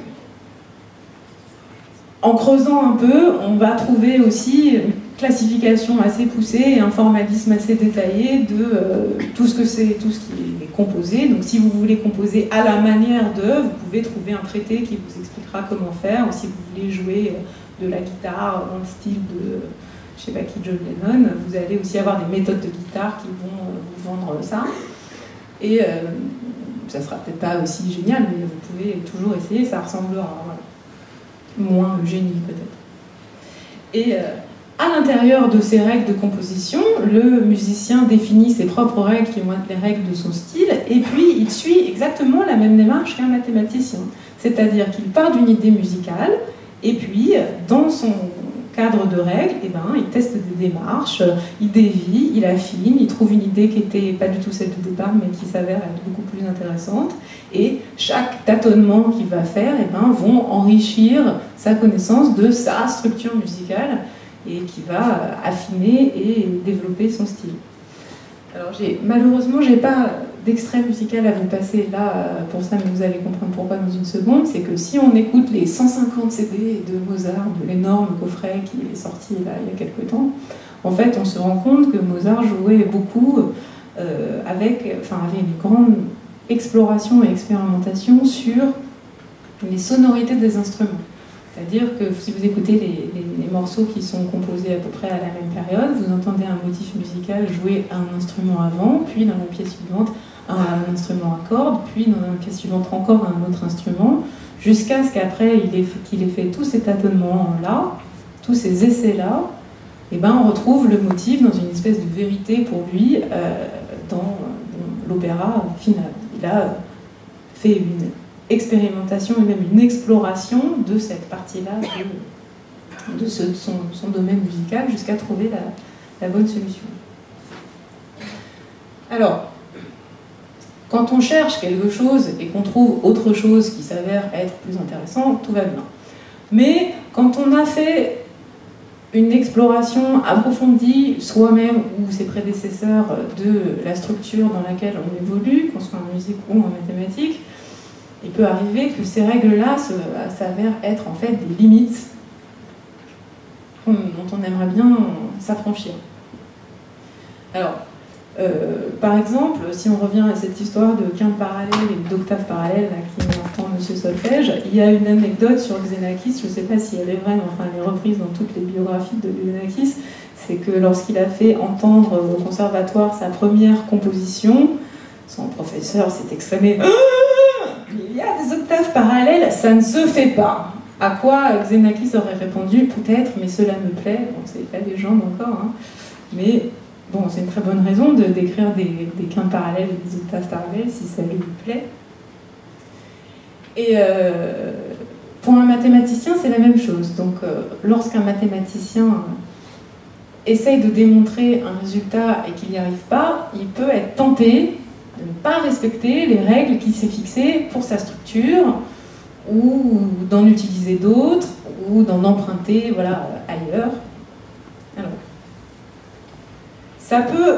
en creusant un peu, on va trouver aussi une classification assez poussée et un formalisme assez détaillé de tout ce qui est composé. Donc, si vous voulez composer à la manière de, vous pouvez trouver un traité qui vous expliquera comment faire. Ou si vous voulez jouer de la guitare dans le style de, je sais pas qui, John Lennon, vous allez aussi avoir des méthodes de guitare qui vont vous vendre ça. Et ça sera peut-être pas aussi génial, mais vous pouvez toujours essayer, ça ressemblera. Voilà. Moins le génie peut-être. Et à l'intérieur de ces règles de composition, le musicien définit ses propres règles qui vont être les règles de son style, et puis il suit exactement la même démarche qu'un mathématicien. C'est-à-dire qu'il part d'une idée musicale, et puis dans son cadre de règles, et ben, il teste des démarches, il dévie, il affine, il trouve une idée qui n'était pas du tout celle de départ, mais qui s'avère être beaucoup plus intéressante. Et chaque tâtonnement qu'il va faire, et ben, vont enrichir sa connaissance de sa structure musicale et qui va affiner et développer son style. Alors malheureusement, je n'ai pas d'extrait musical à vous passer là pour ça, mais vous allez comprendre pourquoi dans une seconde. C'est que si on écoute les 150 CD de Mozart, de l'énorme coffret qui est sorti là, il y a quelques temps, en fait, on se rend compte que Mozart jouait beaucoup avait une grande exploration et expérimentation sur les sonorités des instruments. C'est-à-dire que si vous écoutez les morceaux qui sont composés à peu près à la même période, vous entendez un motif musical joué à un instrument avant, puis dans la pièce suivante à un instrument à cordes, puis dans la pièce suivante encore à un autre instrument, jusqu'à ce qu'après qu'il ait fait tous ces tâtonnements-là, tous ces essais-là, et ben on retrouve le motif dans une espèce de vérité pour lui dans l'opéra final. Il a fait une expérimentation et même une exploration de cette partie-là de son domaine musical jusqu'à trouver la bonne solution. Alors, quand on cherche quelque chose et qu'on trouve autre chose qui s'avère être plus intéressant, tout va bien. Mais quand on a fait une exploration approfondie, soi-même ou ses prédécesseurs, de la structure dans laquelle on évolue, qu'on soit en musique ou en mathématiques, il peut arriver que ces règles-là s'avèrent être en fait des limites dont on aimerait bien s'affranchir. Alors, par exemple, si on revient à cette histoire de quinte parallèle et d'octave parallèle qui entend M. Solfège, il y a une anecdote sur Xenakis, je ne sais pas si elle est vraie, mais enfin elle est reprise dans toutes les biographies de Xenakis, c'est que lorsqu'il a fait entendre au conservatoire sa première composition, son professeur s'est exclamé « Il y a des octaves parallèles, ça ne se fait pas !» À quoi Xenakis aurait répondu « Peut-être, mais cela me plaît. » Bon, c'est pas des jambes encore, hein. Mais bon, c'est une très bonne raison de d'écrire des quintes parallèles et des octaves parallèles si ça lui plaît. Et pour un mathématicien, c'est la même chose. Donc, lorsqu'un mathématicien essaye de démontrer un résultat et qu'il n'y arrive pas, il peut être tenté de ne pas respecter les règles qu'il s'est fixées pour sa structure, ou d'en utiliser d'autres, ou d'en emprunter ailleurs. Alors, ça peut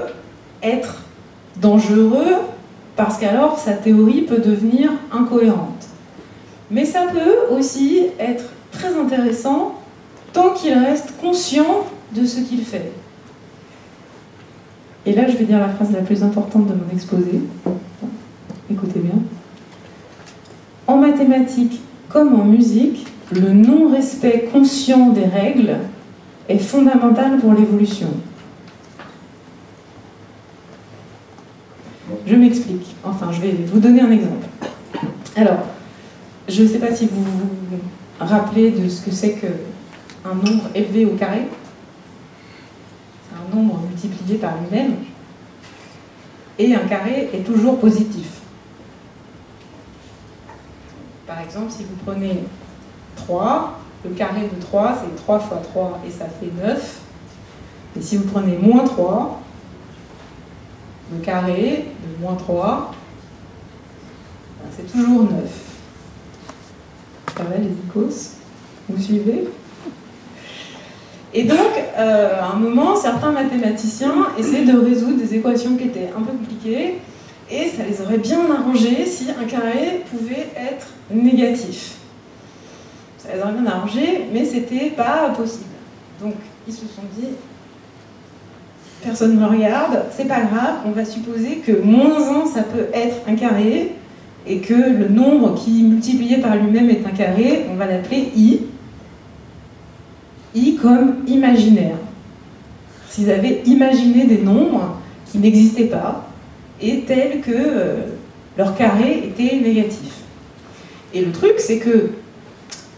être dangereux parce qu'alors sa théorie peut devenir incohérente. Mais ça peut aussi être très intéressant tant qu'il reste conscient de ce qu'il fait. Et là, je vais dire la phrase la plus importante de mon exposé. Écoutez bien. En mathématiques comme en musique, le non-respect conscient des règles est fondamental pour l'évolution. Je m'explique. Enfin, je vais vous donner un exemple. Alors, je ne sais pas si vous vous rappelez de ce que c'est qu'un nombre élevé au carré. C'est un nombre multiplié par lui-même. Et un carré est toujours positif. Par exemple, si vous prenez 3, le carré de 3, c'est 3 fois 3 et ça fait 9. Et si vous prenez moins 3, le carré de moins 3, c'est toujours 9. Ça va les icos? Vous suivez? Et donc, à un moment, certains mathématiciens essaient de résoudre des équations qui étaient un peu compliquées, et ça les aurait bien arrangé si un carré pouvait être négatif. Ça les aurait bien arrangé, mais c'était pas possible. Donc, ils se sont dit, personne ne me regarde, c'est pas grave, on va supposer que -1, ça peut être un carré, et que le nombre qui, multiplié par lui-même, est un carré, on va l'appeler I. I comme imaginaire. S'ils avaient imaginé des nombres qui n'existaient pas, et tels que leur carré était négatif. Et le truc, c'est que,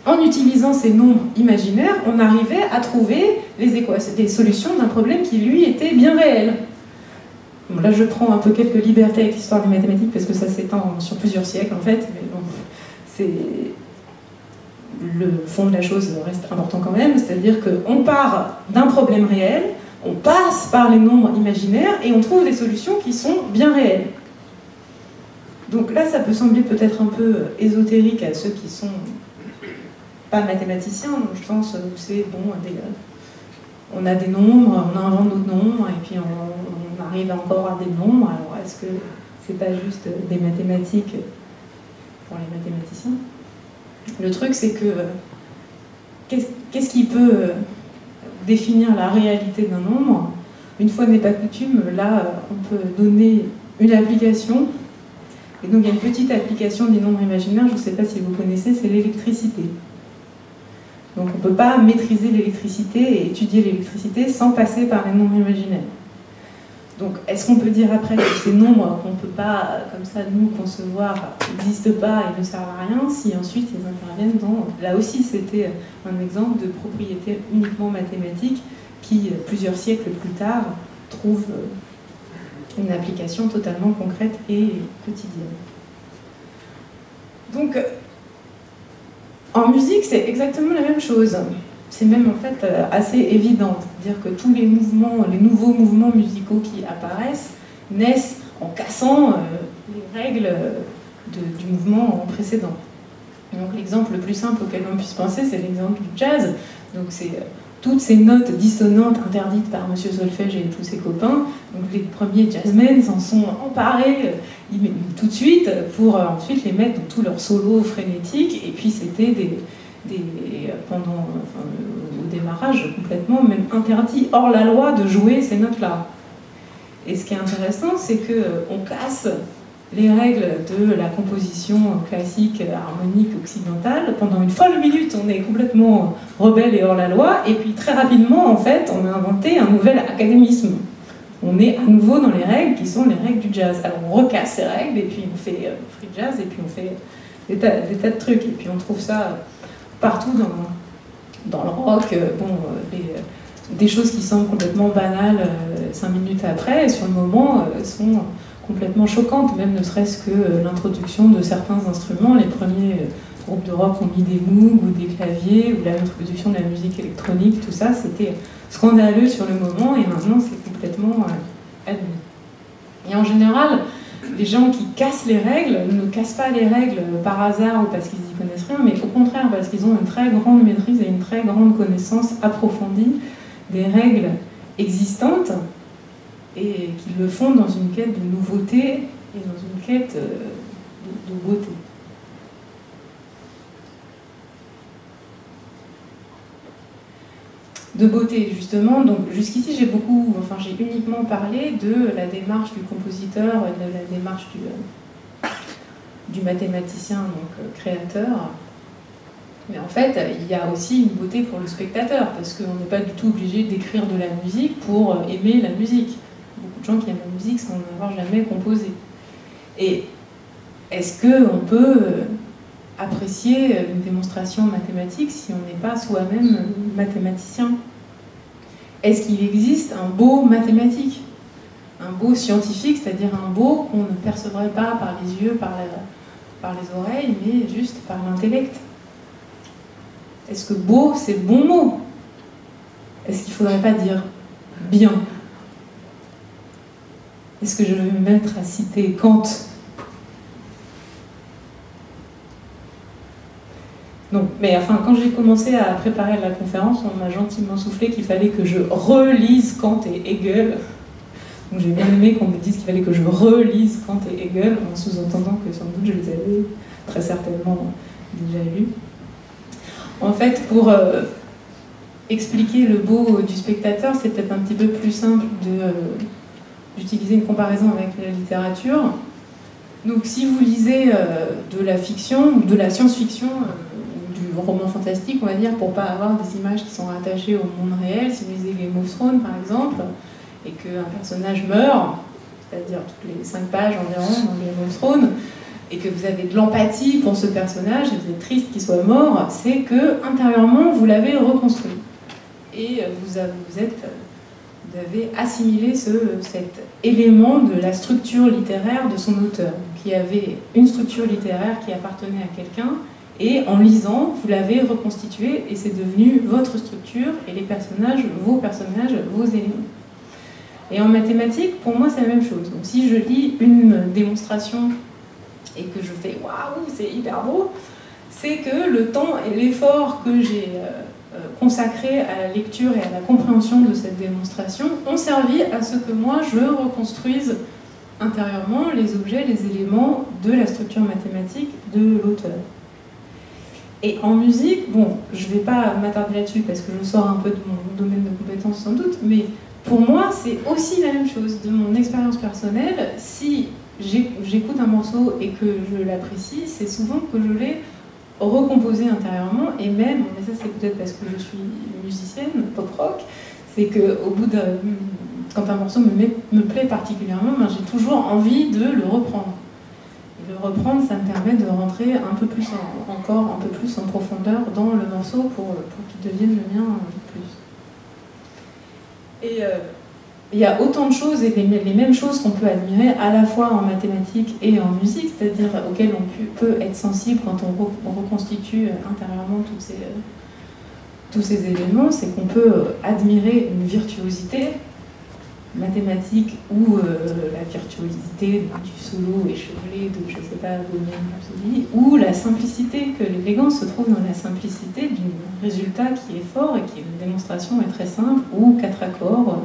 en utilisant ces nombres imaginaires, on arrivait à trouver des solutions d'un problème qui, lui, était bien réel. Bon, là, je prends un peu quelques libertés avec l'histoire des mathématiques, parce que ça s'étend sur plusieurs siècles, en fait. Mais bon, le fond de la chose reste important quand même, c'est-à-dire qu'on part d'un problème réel, on passe par les nombres imaginaires et on trouve des solutions qui sont bien réelles. Donc là, ça peut sembler peut-être un peu ésotérique à ceux qui sont pas mathématiciens, dans le sens où c'est bon, on a des nombres, on invente d'autres nombres, et puis on arrive encore à des nombres. Alors est-ce que c'est pas juste des mathématiques pour les mathématiciens? Le truc, c'est que qu'est-ce qui peut définir la réalité d'un nombre? Une fois n'est pas coutume, là, on peut donner une application. Et donc, il y a une petite application des nombres imaginaires, je ne sais pas si vous connaissez, c'est l'électricité. Donc, on ne peut pas maîtriser l'électricité et étudier l'électricité sans passer par les nombres imaginaires. Donc, est-ce qu'on peut dire après que ces nombres qu'on ne peut pas, comme ça, nous, concevoir, n'existent pas et ne servent à rien, si ensuite ils interviennent dans... Là aussi, c'était un exemple de propriété uniquement mathématique qui, plusieurs siècles plus tard, trouve une application totalement concrète et quotidienne. Donc, en musique, c'est exactement la même chose. C'est même en fait assez évident. C'est-à-dire que tous les mouvements, les nouveaux mouvements musicaux qui apparaissent naissent en cassant les règles du mouvement précédent. Donc l'exemple le plus simple auquel on puisse penser, c'est l'exemple du jazz. Donc c'est toutes ces notes dissonantes interdites par Monsieur Solfège et tous ses copains. Donc les premiers jazzmen s'en sont emparés tout de suite pour ensuite les mettre dans tous leurs solos frénétiques. Et puis c'était au démarrage complètement même interdit hors la loi de jouer ces notes-là. Et ce qui est intéressant, c'est qu'on casse les règles de la composition classique harmonique occidentale. Pendant une folle minute, on est complètement rebelle et hors la loi, et puis très rapidement, en fait, on a inventé un nouvel académisme. On est à nouveau dans les règles qui sont les règles du jazz. Alors on recasse ces règles, et puis on fait free jazz, et puis on fait des tas de trucs, et puis on trouve ça partout dans le rock, des choses qui semblent complètement banales 5 minutes après, et sur le moment sont complètement choquantes, même ne serait-ce que l'introduction de certains instruments. Les premiers groupes de rock ont mis des Moog ou des claviers, ou l'introduction de la musique électronique, tout ça, c'était scandaleux sur le moment, et maintenant c'est complètement admis. Et en général, les gens qui cassent les règles ne cassent pas les règles par hasard ou parce qu'ils n'y connaissent rien, mais au contraire parce qu'ils ont une très grande maîtrise et une très grande connaissance approfondie des règles existantes, et qu'ils le font dans une quête de nouveauté et dans une quête de beauté. De beauté, justement. Donc jusqu'ici, j'ai uniquement parlé de la démarche du compositeur, de la démarche du mathématicien, donc créateur. Mais en fait, il y a aussi une beauté pour le spectateur, parce qu'on n'est pas du tout obligé d'écrire de la musique pour aimer la musique. Beaucoup de gens qui aiment la musique sans en avoir jamais composé. Et est-ce qu'on peut apprécier une démonstration mathématique si on n'est pas soi-même mathématicien? Est-ce qu'il existe un beau mathématique? Un beau scientifique, c'est-à-dire un beau qu'on ne percevrait pas par les yeux, par les oreilles, mais juste par l'intellect? Est-ce que beau, c'est le bon mot? Est-ce qu'il ne faudrait pas dire bien? Est-ce que je vais me mettre à citer Kant? Non, mais enfin, quand j'ai commencé à préparer la conférence, on m'a gentiment soufflé qu'il fallait que je relise Kant et Hegel. Donc j'ai bien aimé qu'on me dise qu'il fallait que je relise Kant et Hegel, en sous-entendant que sans doute je les avais très certainement déjà lus. En fait, pour expliquer le beau du spectateur, c'est peut-être un petit peu plus simple d'utiliser une comparaison avec la littérature. Donc si vous lisez de la fiction, de la science-fiction, du roman fantastique, on va dire, pour pas avoir des images qui sont rattachées au monde réel, si vous lisez Game of Thrones par exemple, et qu'un personnage meurt, c'est-à-dire toutes les 5 pages environ dans Game of Thrones, et que vous avez de l'empathie pour ce personnage, et vous êtes triste qu'il soit mort, c'est que intérieurement vous l'avez reconstruit. Et vous avez assimilé cet élément de la structure littéraire de son auteur. Donc, il y avait une structure littéraire qui appartenait à quelqu'un, Et en lisant, vous l'avez reconstitué et c'est devenu votre structure et les personnages, vos éléments. Et en mathématiques, pour moi, c'est la même chose. Donc si je lis une démonstration et que je fais « waouh, c'est hyper beau », c'est que le temps et l'effort que j'ai consacré à la lecture et à la compréhension de cette démonstration ont servi à ce que moi, je reconstruise intérieurement les objets, les éléments de la structure mathématique de l'auteur. Et en musique, bon, je ne vais pas m'attarder là-dessus parce que je sors un peu de mon domaine de compétences sans doute, mais pour moi, c'est aussi la même chose. De mon expérience personnelle, si j'écoute un morceau et que je l'apprécie, c'est souvent que je l'ai recomposé intérieurement, et même, mais ça c'est peut-être parce que je suis musicienne, pop-rock, c'est qu'au bout de... Quand un morceau me plaît particulièrement, ben, j'ai toujours envie de le reprendre. Et le reprendre, ça me permet de rentrer un peu plus encore un peu plus en profondeur dans le morceau pour qu'il devienne le mien plus. Et il y a autant de choses et les mêmes choses qu'on peut admirer à la fois en mathématiques et en musique, c'est-à-dire auxquelles on peut être sensible quand on reconstitue intérieurement tous ces éléments, c'est qu'on peut admirer une virtuosité mathématique ou la virtuosité du solo échevelé de, je sais pas, Bohemian Rhapsody, ou la simplicité, que l'élégance se trouve dans la simplicité d'un résultat qui est fort et qui est une démonstration est très simple, ou 4 accords,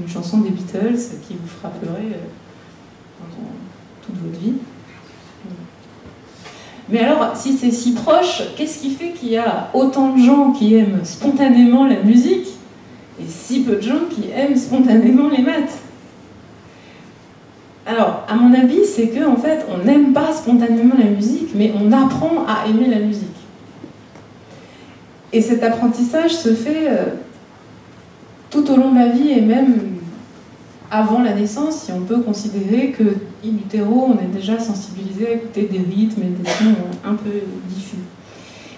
une chanson des Beatles qui vous fera pleurer toute votre vie. Mais alors, si c'est si proche, qu'est-ce qui fait qu'il y a autant de gens qui aiment spontanément la musique et si peu de gens qui aiment spontanément les maths? Alors, à mon avis, c'est qu'en fait, on n'aime pas spontanément la musique, mais on apprend à aimer la musique. Et cet apprentissage se fait tout au long de la vie et même avant la naissance, si on peut considérer que in utero, on est déjà sensibilisé à écouter des rythmes et des sons un peu diffus.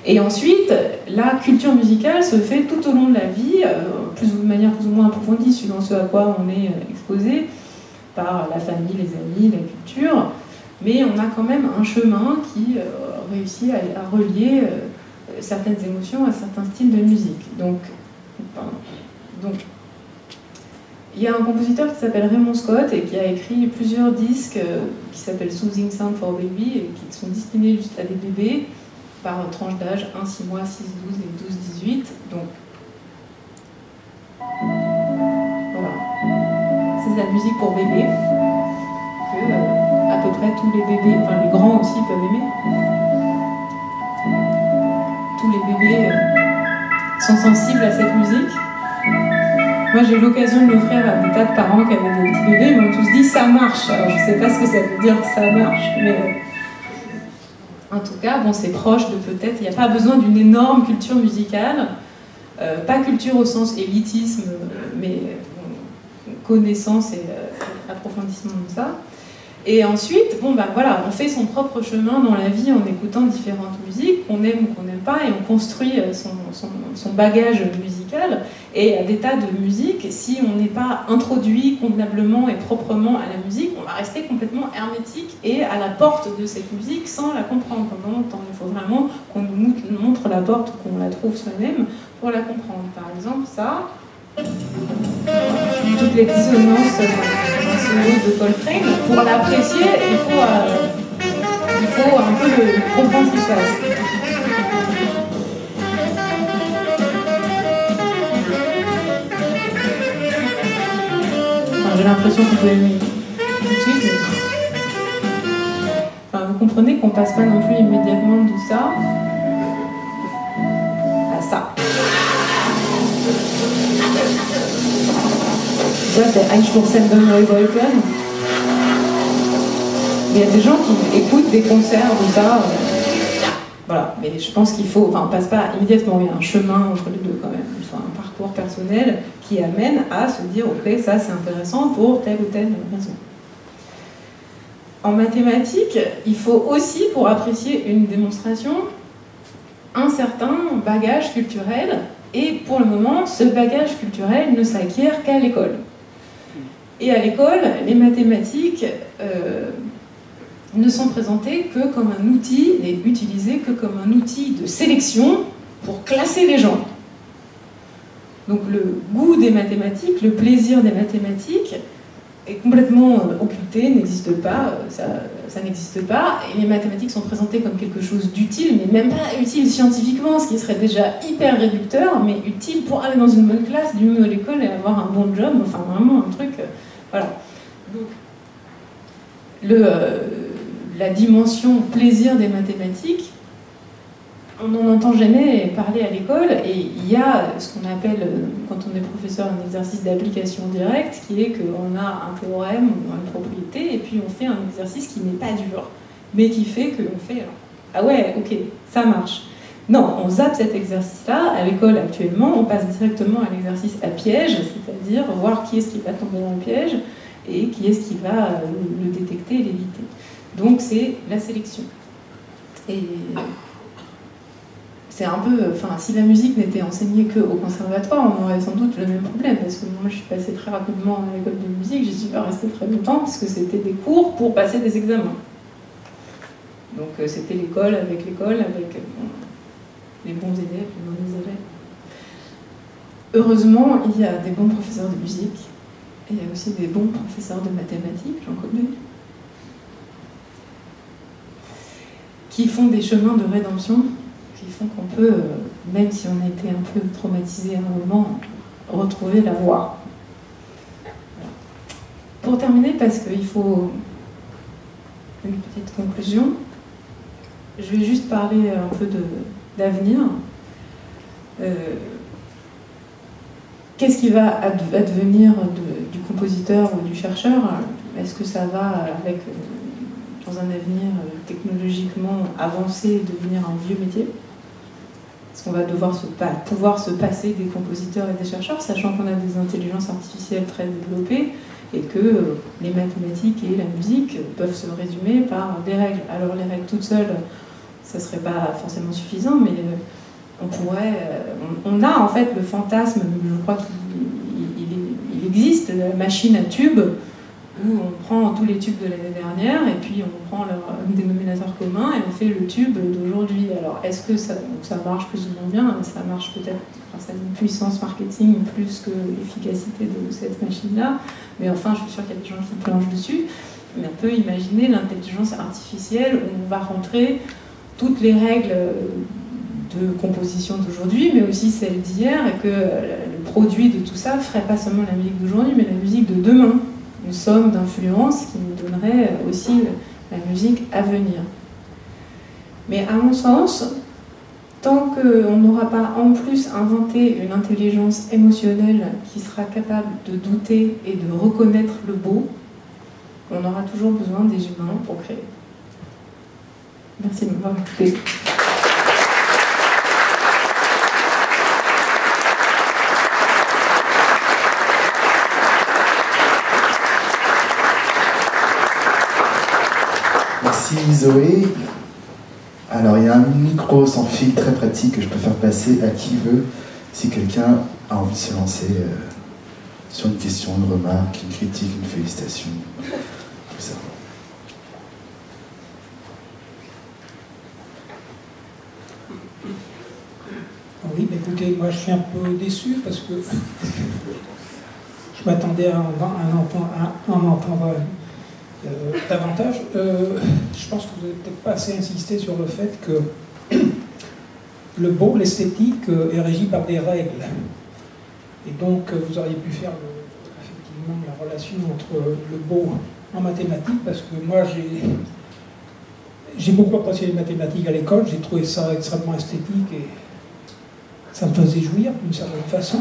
Et ensuite, la culture musicale se fait tout au long de la vie, de manière plus ou moins approfondie, suivant ce à quoi on est exposé, par la famille, les amis, la culture, mais on a quand même un chemin qui réussit à relier certaines émotions à certains styles de musique. Donc, il y a un compositeur qui s'appelle Raymond Scott et qui a écrit plusieurs disques qui s'appellent Soothing Sound for Baby et qui sont destinés juste à des bébés par tranche d'âge 1, 6 mois, 6, 12 et 12, 18. Donc, voilà. C'est de la musique pour bébés que à peu près tous les bébés, enfin les grands aussi peuvent aimer. Tous les bébés sont sensibles à cette musique. Moi, j'ai eu l'occasion de l'offrir à des tas de parents qui avaient des petits bébés, ils m'ont tous dit « ça marche ». Alors, je ne sais pas ce que ça veut dire « ça marche », mais en tout cas, bon, c'est proche de peut-être... Il n'y a pas besoin d'une énorme culture musicale, pas culture au sens élitisme, mais connaissance et approfondissement de ça. Et ensuite, bon, bah, voilà, on fait son propre chemin dans la vie en écoutant différentes musiques, qu'on aime ou qu'on n'aime pas, et on construit son bagage musical. Et il y a des tas de musiques, si on n'est pas introduit convenablement et proprement à la musique, on va rester complètement hermétique et à la porte de cette musique sans la comprendre. Pendant longtemps, il faut vraiment qu'on nous montre la porte, qu'on la trouve soi-même pour la comprendre. Par exemple, ça, toutes les dissonances de Coltrane, pour l'apprécier, il faut un peu comprendre ce qui se passe. Enfin, j'ai l'impression que vous pouvez aimer tout de suite, mais... Enfin, vous comprenez qu'on passe pas non plus immédiatement de ça à ça. Ça, c'est Einstürzenden Neuwolken. Il y a des gens qui écoutent des concerts de ça. Voilà, mais je pense qu'il faut, enfin, on passe pas immédiatement, il y a un chemin entre les deux quand même, enfin, un parcours personnel qui amène à se dire, ok, ça c'est intéressant pour telle ou telle raison. En mathématiques, il faut aussi, pour apprécier une démonstration, un certain bagage culturel, et pour le moment, ce bagage culturel ne s'acquiert qu'à l'école. Et à l'école, les mathématiques, ne sont présentés que comme un outil, et utilisés que comme un outil de sélection pour classer les gens. Donc le goût des mathématiques, le plaisir des mathématiques est complètement occulté, n'existe pas, ça n'existe pas, et les mathématiques sont présentées comme quelque chose d'utile, mais même pas utile scientifiquement, ce qui serait déjà hyper réducteur, mais utile pour aller dans une bonne classe, du mieux à l'école et avoir un bon job, enfin vraiment un truc, voilà. Donc, la dimension plaisir des mathématiques, on n'en entend jamais parler à l'école, et il y a ce qu'on appelle, quand on est professeur, un exercice d'application directe, qui est qu'on a un théorème ou une propriété, et puis on fait un exercice qui n'est pas dur, mais qui fait qu'on fait « Ah ouais, ok, ça marche ». Non, on zappe cet exercice-là. À l'école, actuellement, on passe directement à l'exercice à piège, c'est-à-dire voir qui est-ce qui va tomber dans le piège, et qui est-ce qui va le détecter et l'éviter. Donc c'est la sélection. Et c'est un peu, enfin, si la musique n'était enseignée qu'au conservatoire, on aurait sans doute le même problème, parce que moi je suis passée très rapidement à l'école de musique, j'y suis pas restée très longtemps, parce que c'était des cours pour passer des examens. Donc c'était l'école, avec les bons élèves, les mauvais élèves. Heureusement, il y a des bons professeurs de musique, et il y a aussi des bons professeurs de mathématiques, j'en connais, qui font des chemins de rédemption, qui font qu'on peut, même si on a été un peu traumatisé à un moment, retrouver la voie. Voilà. Pour terminer, parce qu'il faut une petite conclusion, je vais juste parler un peu d'avenir. Qu'est-ce qui va advenir du compositeur ou du chercheur? Est-ce que ça va, avec, dans un avenir technologiquement avancé, devenir un vieux métier? Est-ce qu'on va devoir pouvoir se passer des compositeurs et des chercheurs, sachant qu'on a des intelligences artificielles très développées et que les mathématiques et la musique peuvent se résumer par des règles. Alors les règles toutes seules, ça ne serait pas forcément suffisant, mais on pourrait... on a en fait le fantasme, je crois qu'il existe, la machine à tubes, où on prend tous les tubes de l'année dernière et puis on prend leur dénominateur commun et on fait le tube d'aujourd'hui. Alors est-ce que ça marche plus ou moins bien? Ça marche peut-être grâce à une puissance marketing plus que l'efficacité de cette machine-là, mais enfin je suis sûre qu'il y a des gens qui planchent dessus. Mais on peut imaginer l'intelligence artificielle où on va rentrer toutes les règles de composition d'aujourd'hui, mais aussi celles d'hier, et que le produit de tout ça ferait pas seulement la musique d'aujourd'hui, mais la musique de demain. Une somme d'influence qui nous donnerait aussi la musique à venir. Mais à mon sens, tant qu'on n'aura pas en plus inventé une intelligence émotionnelle qui sera capable de douter et de reconnaître le beau, on aura toujours besoin des humains pour créer. Merci de m'avoir écouté. Merci Zoé. Alors il y a un micro sans fil très pratique que je peux faire passer à qui veut, si quelqu'un a envie de se lancer sur une question, une remarque, une critique, une félicitation, tout ça. Oui, mais écoutez, moi je suis un peu déçu parce que je m'attendais à en entendre davantage. Je pense que vous n'avez peut-être pas assez insisté sur le fait que le beau, l'esthétique, est régi par des règles. Et donc vous auriez pu faire effectivement la relation entre le beau en mathématiques, parce que moi j'ai beaucoup apprécié les mathématiques à l'école, j'ai trouvé ça extrêmement esthétique et ça me faisait jouir d'une certaine façon.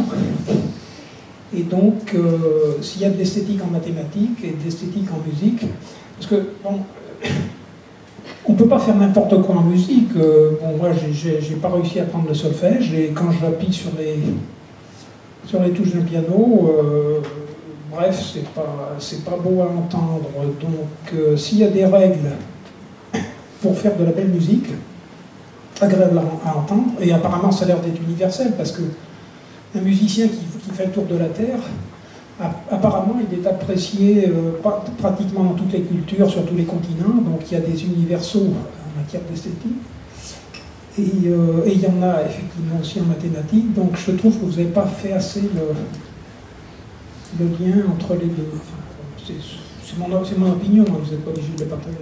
Et donc, s'il y a de l'esthétique en mathématiques et de l'esthétique en musique, parce que, bon, on ne peut pas faire n'importe quoi en musique. Bon, moi, j'ai pas réussi à prendre le solfège, et quand j'appuie sur les touches d'un piano, bref, c'est pas beau à entendre. Donc, s'il y a des règles pour faire de la belle musique, agréable à entendre, et apparemment ça a l'air d'être universel, parce que un musicien qui fait le tour de la Terre Apparemment, il est apprécié pratiquement dans toutes les cultures, sur tous les continents, donc il y a des universaux en matière d'esthétique. Et il y en a effectivement aussi en mathématiques, donc je trouve que vous n'avez pas fait assez le lien entre les deux. Enfin, c'est mon opinion, hein, vous n'êtes pas obligé de le partager.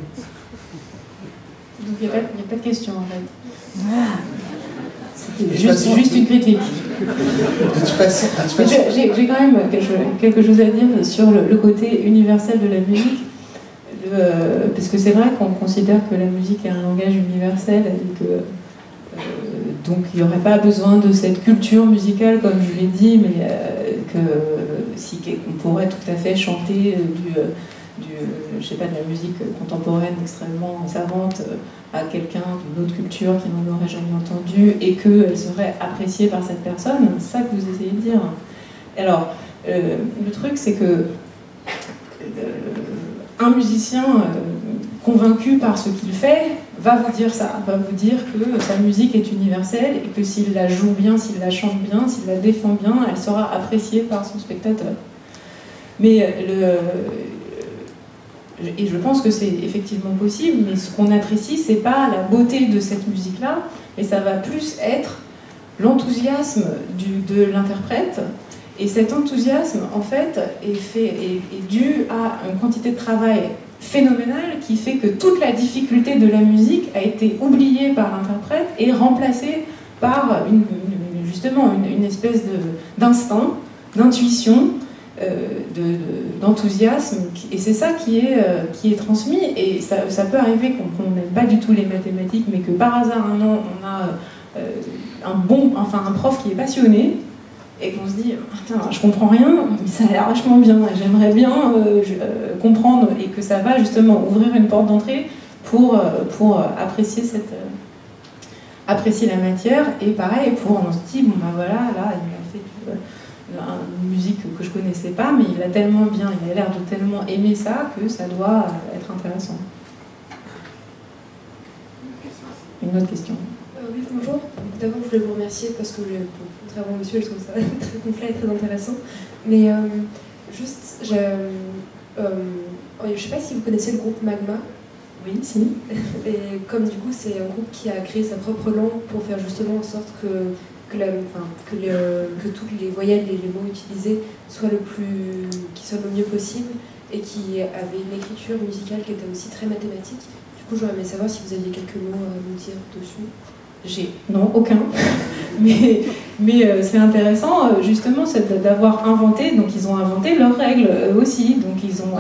Donc il n'y a pas de question en fait. Juste une critique. De toute façon, J'ai quand même quelque chose à dire sur le côté universel de la musique. Parce que c'est vrai qu'on considère que la musique est un langage universel et que donc il n'y aurait pas besoin de cette culture musicale comme je l'ai dit, mais qu'on pourrait tout à fait chanter je sais pas, de la musique contemporaine extrêmement savante à quelqu'un d'une autre culture qui n'en aurait jamais entendu et qu'elle serait appréciée par cette personne. C'est ça que vous essayez de dire. Alors, le truc c'est que un musicien convaincu par ce qu'il fait va vous dire ça, va vous dire que sa musique est universelle et que s'il la joue bien, s'il la chante bien, s'il la défend bien, elle sera appréciée par son spectateur. Mais et je pense que c'est effectivement possible, mais ce qu'on apprécie, c'est pas la beauté de cette musique-là, et ça va plus être l'enthousiasme de l'interprète. Et cet enthousiasme, en fait, est dû à une quantité de travail phénoménale qui fait que toute la difficulté de la musique a été oubliée par l'interprète et remplacée par justement une espèce d'instinct, d'intuition, d'enthousiasme, et c'est ça qui est transmis. Et ça peut arriver qu'on n'aime pas du tout les mathématiques, mais que par hasard un an on a un prof qui est passionné et qu'on se dit je comprends rien, mais ça a l'air vachement bien, j'aimerais bien comprendre, et que ça va justement ouvrir une porte d'entrée pour apprécier apprécier la matière. Et pareil, on se dit bon ben voilà, là il m'a fait une musique que je connaissais pas, mais il a tellement bien, il a l'air de tellement aimer ça que ça doit être intéressant. Une autre question. Oui, bonjour. D'abord, je voulais vous remercier parce que, contrairement à monsieur, je trouve ça très complet et très intéressant. Mais juste, je ne sais pas si vous connaissez le groupe Magma. Oui, si. Et comme du coup, c'est un groupe qui a créé sa propre langue pour faire justement en sorte que toutes les voyelles et les mots utilisés soient le mieux possible, et qui avait une écriture musicale qui était aussi très mathématique. Du coup, j'aurais aimé savoir si vous aviez quelques mots à nous dire dessus. Non, aucun. mais c'est intéressant, justement, d'avoir inventé, donc ils ont inventé leurs règles aussi, donc ils ont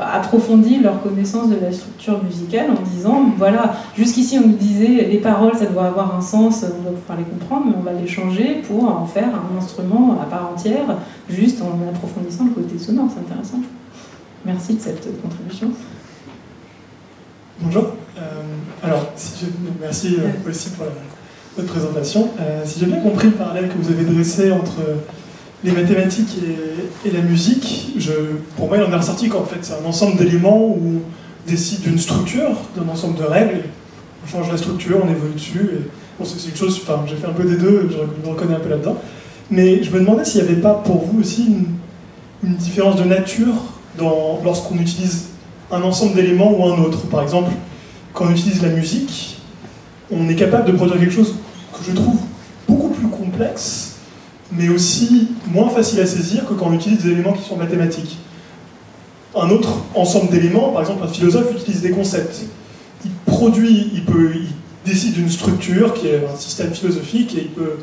approfondi leur connaissance de la structure musicale en disant, voilà, jusqu'ici on nous disait, les paroles, ça doit avoir un sens, on doit pouvoir les comprendre, mais on va les changer pour en faire un instrument à part entière, juste en approfondissant le côté sonore. C'est intéressant. Merci de cette contribution. Bonjour. Merci aussi pour votre présentation. Si j'ai bien compris le parallèle que vous avez dressé entre les mathématiques et la musique, pour moi, il en est ressorti qu'en fait, c'est un ensemble d'éléments où on décide d'une structure, d'un ensemble de règles, on change la structure, on évolue dessus. C'est une chose, j'ai fait un peu des deux, je me reconnais un peu là-dedans. Mais je me demandais s'il n'y avait pas pour vous aussi une différence de nature lorsqu'on utilise un ensemble d'éléments ou un autre. Par exemple, quand on utilise la musique, on est capable de produire quelque chose que je trouve beaucoup plus complexe, mais aussi moins facile à saisir que quand on utilise des éléments qui sont mathématiques. Un autre ensemble d'éléments, par exemple un philosophe utilise des concepts. Il décide d'une structure qui est un système philosophique, et il peut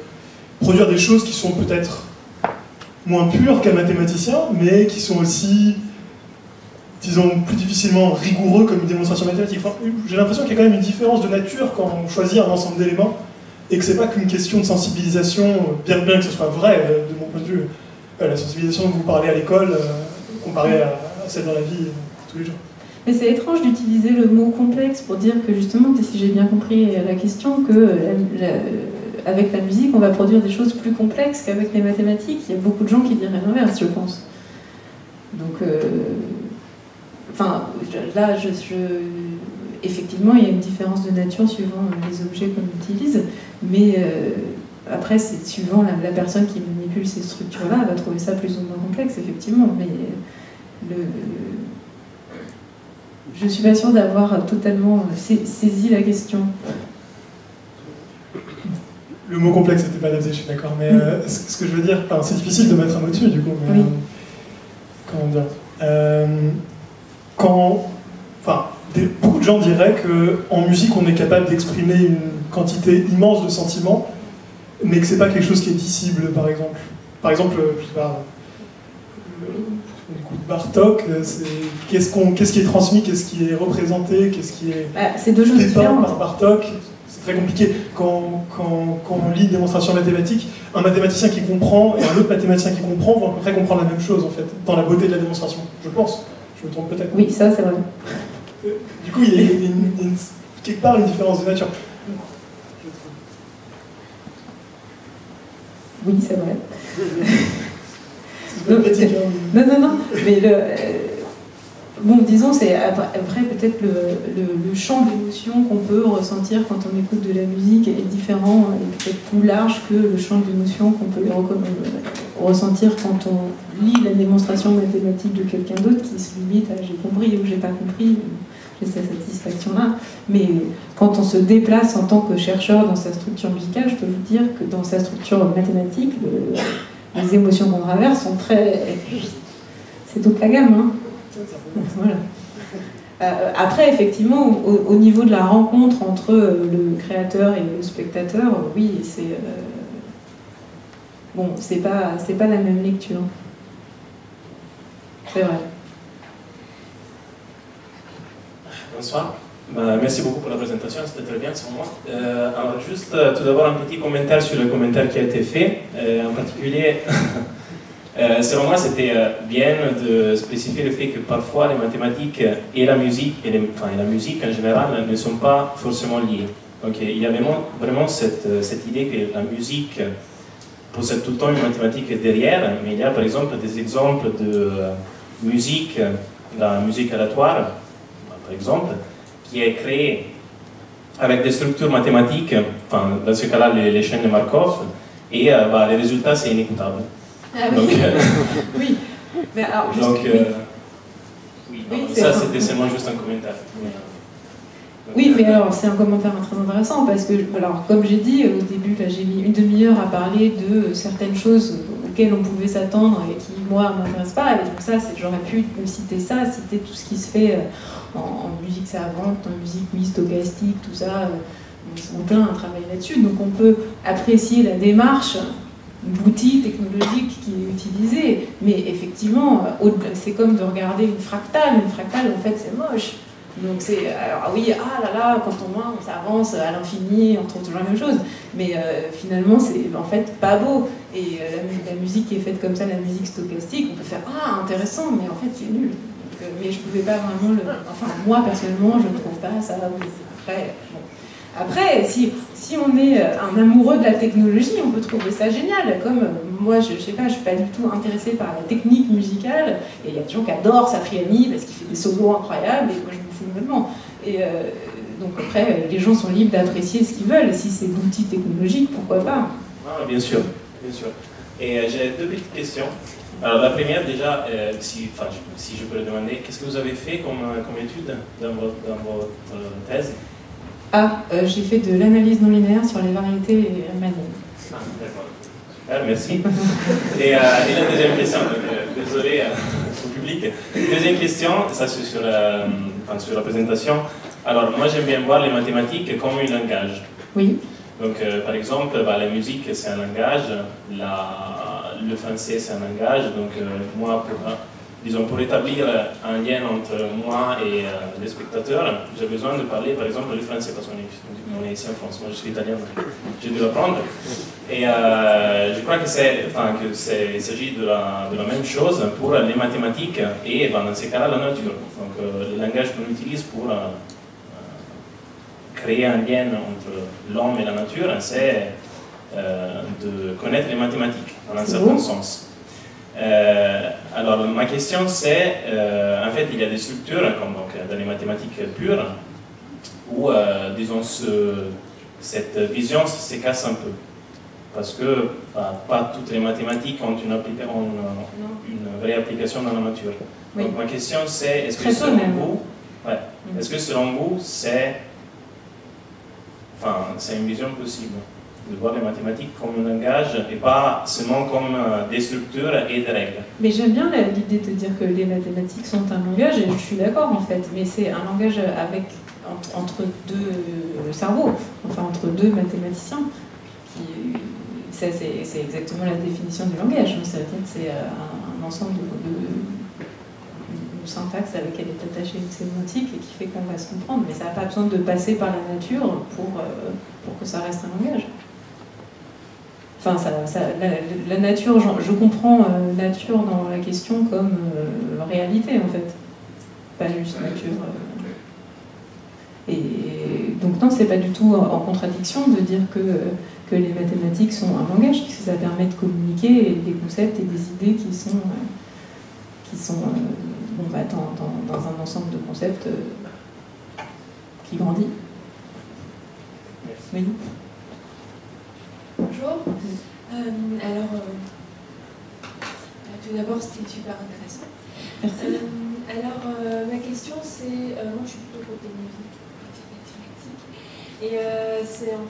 produire des choses qui sont peut-être moins pures qu'un mathématicien, mais qui sont aussi, disons, plus difficilement rigoureux comme une démonstration mathématique. J'ai l'impression qu'il y a quand même une différence de nature quand on choisit un ensemble d'éléments, et que c'est pas qu'une question de sensibilisation, bien que ce soit vrai de mon point de vue. La sensibilisation dont vous parlez à l'école, comparée à celle dans la vie tous les jours. Mais c'est étrange d'utiliser le mot complexe pour dire que justement, si j'ai bien compris la question, que avec la musique, on va produire des choses plus complexes qu'avec les mathématiques. Il y a beaucoup de gens qui diraient l'inverse, je pense. Donc, là, effectivement, il y a une différence de nature suivant les objets qu'on utilise, mais après, c'est suivant la personne qui manipule ces structures-là, elle va trouver ça plus ou moins complexe, effectivement. Mais je suis pas sûre d'avoir totalement saisi la question. Le mot complexe n'était pas adapté, je suis d'accord, mais ce que je veux dire, c'est difficile de mettre un mot dessus, du coup. Mais, oui. Comment dire beaucoup de gens diraient qu'en musique, on est capable d'exprimer une quantité immense de sentiments, mais que c'est pas quelque chose qui est dissible, par exemple. Par exemple, je sais pas, on écoute Bartók, qu'est-ce qui est transmis, qu'est-ce qui est représenté, qu'est-ce qui est c'est deux choses dépeint différentes. par Bartók. C'est très compliqué. Quand on lit une démonstration mathématique, un mathématicien qui comprend et un autre mathématicien qui comprend vont à peu près comprendre la même chose, en fait, dans la beauté de la démonstration. Je pense. Je me trompe peut-être. Oui, ça, c'est vrai. Du coup, il y a quelque part une différence de nature. Oui, c'est vrai. C'est pas pratique, hein. Non. Mais bon, disons, c'est après peut-être le champ d'émotion qu'on peut ressentir quand on écoute de la musique est différent et peut-être plus large que le champ d'émotion qu'on peut ressentir quand on lit la démonstration mathématique de quelqu'un d'autre qui se limite à j'ai compris ou j'ai pas compris, j'ai cette satisfaction-là. Mais quand on se déplace en tant que chercheur dans sa structure musicale, je peux vous dire que dans sa structure mathématique, les émotions qu'on traverse sont très... C'est toute la gamme, hein. Voilà. Après, effectivement, au niveau de la rencontre entre le créateur et le spectateur, oui, c'est bon, c'est pas la même lecture. C'est vrai. Bonsoir. Merci beaucoup pour la présentation, c'était très bien selon moi. Alors juste tout d'abord un petit commentaire sur le commentaire qui a été fait, en particulier. Selon moi, c'était bien de spécifier le fait que parfois les mathématiques et la musique, la musique en général, ne sont pas forcément liées. Donc il y a vraiment cette idée que la musique possède tout le temps une mathématique derrière, mais il y a par exemple des exemples de musique, la musique aléatoire, par exemple, qui est créée avec des structures mathématiques, dans ce cas-là les chaînes de Markov, et les résultats c'est inécoutable. Ah, oui. Donc, oui. Mais alors, oui, ça c'était seulement juste un commentaire. Oui, mais alors c'est un commentaire très intéressant parce que, alors, comme j'ai dit au début, là, j'ai mis une demi-heure à parler de certaines choses auxquelles on pouvait s'attendre et qui, moi, ne m'intéressent pas. Et donc ça, j'aurais pu citer ça, citer tout ce qui se fait en musique savante, en musique stochastique, tout ça. On plein un travail là-dessus. Donc on peut apprécier la démarche, l'outil technologique qui est utilisé, mais effectivement, c'est comme de regarder une fractale. Une fractale, en fait, c'est moche. Donc c'est, alors oui, ah là là, quand on s'avance à l'infini, on trouve toujours la même chose, mais finalement c'est en fait pas beau. Et la musique qui est faite comme ça, la musique stochastique, on peut faire ah intéressant, mais en fait c'est nul. Donc, mais je pouvais pas vraiment enfin moi personnellement je ne trouve pas ça. Après, bon. Après, si on est un amoureux de la technologie, on peut trouver ça génial. Comme moi, je sais pas, je suis pas du tout intéressée par la technique musicale. Et il y a des gens qui adorent Satriani parce qu'il fait des solos incroyables. Et moi, je me fous complètement. Et donc après, les gens sont libres d'apprécier ce qu'ils veulent. Si c'est d'outils technologiques, pourquoi pas? Ah, bien sûr, bien sûr. Et j'ai deux petites questions. Alors la première, déjà, si je peux le demander, qu'est-ce que vous avez fait comme étude dans votre thèse? J'ai fait de l'analyse non linéaire sur les variétés manières. Ah, d'accord. Super, merci. Et la deuxième question, désolé au public. Deuxième question, ça c'est sur la présentation. Alors, moi j'aime bien voir les mathématiques comme un langage. Oui. Donc, par exemple, la musique c'est un langage, le français c'est un langage. Donc, moi, pour établir un lien entre moi et les spectateurs, j'ai besoin de parler par exemple le français parce qu'on est ici en France. Moi je suis italien, donc j'ai dû l'apprendre. Et je crois qu'il s'agit de la même chose pour les mathématiques et dans ces cas-là la nature. Donc le langage qu'on utilise pour créer un lien entre l'homme et la nature, c'est de connaître les mathématiques dans un certain sens. Alors ma question c'est, en fait il y a des structures comme donc, dans les mathématiques pures où disons cette vision se casse un peu. parce que pas toutes les mathématiques ont une vraie application dans la nature. Oui. Donc ma question c'est, est-ce que Très peu selon même. vous, est-ce que selon vous c'est une vision possible de voir les mathématiques comme un langage et pas seulement comme des structures et des règles? Mais j'aime bien l'idée de dire que les mathématiques sont un langage, et je suis d'accord en fait, mais c'est un langage entre deux cerveaux, enfin entre deux mathématiciens. C'est exactement la définition du langage, c'est-à-dire que c'est un ensemble de syntaxe à laquelle est attachée une sémantique et qui fait qu'on va se comprendre, mais ça n'a pas besoin de passer par la nature pour que ça reste un langage. Enfin, la nature, je comprends nature dans la question comme réalité en fait, pas juste nature. Et donc non, c'est pas du tout en contradiction de dire que les mathématiques sont un langage, puisque ça permet de communiquer des concepts et des idées qui sont dans un ensemble de concepts qui grandit. Oui. Bonjour. Tout d'abord, c'était super intéressant. Merci. Ma question, c'est... moi, je suis plutôt côté musique, mathématiques. Et c'est en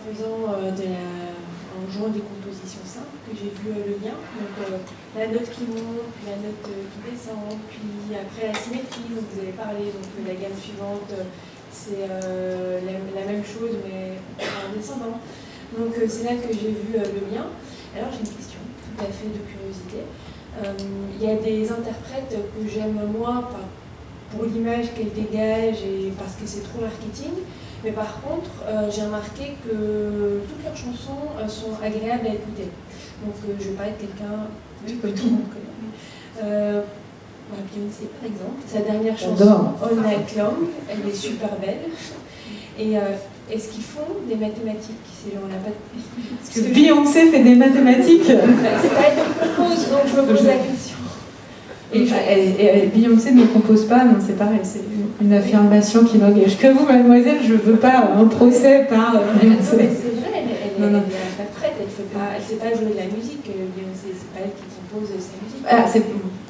en jouant des compositions simples que j'ai vu le lien. Donc, la note qui monte, puis la note qui descend, puis après la symétrie, dont vous avez parlé, donc la gamme suivante, c'est la même chose, mais en descendant. Donc c'est là que j'ai vu le lien. Alors j'ai une question, tout à fait de curiosité. Il y a des interprètes que j'aime moins pour l'image qu'elle dégage et parce que c'est trop marketing. Mais par contre, j'ai remarqué que toutes leurs chansons sont agréables à écouter. Donc je ne vais pas être quelqu'un que tout le monde connaît. Beyoncé par exemple, sa dernière chanson, All Night Long, elle est super belle. Et est-ce qu'ils font des mathématiques, ces gens-là? Parce que Beyoncé fait des mathématiques. C'est pas elle qui compose, donc je me pose la question. Et Beyoncé ne compose pas, non, c'est pareil, c'est une affirmation qui n'engage que vous, mademoiselle, je ne veux pas un procès par Beyoncé. Mais c'est vrai, elle est interprète, elle ne sait pas jouer de la musique, Beyoncé, c'est pas elle qui compose sa musique.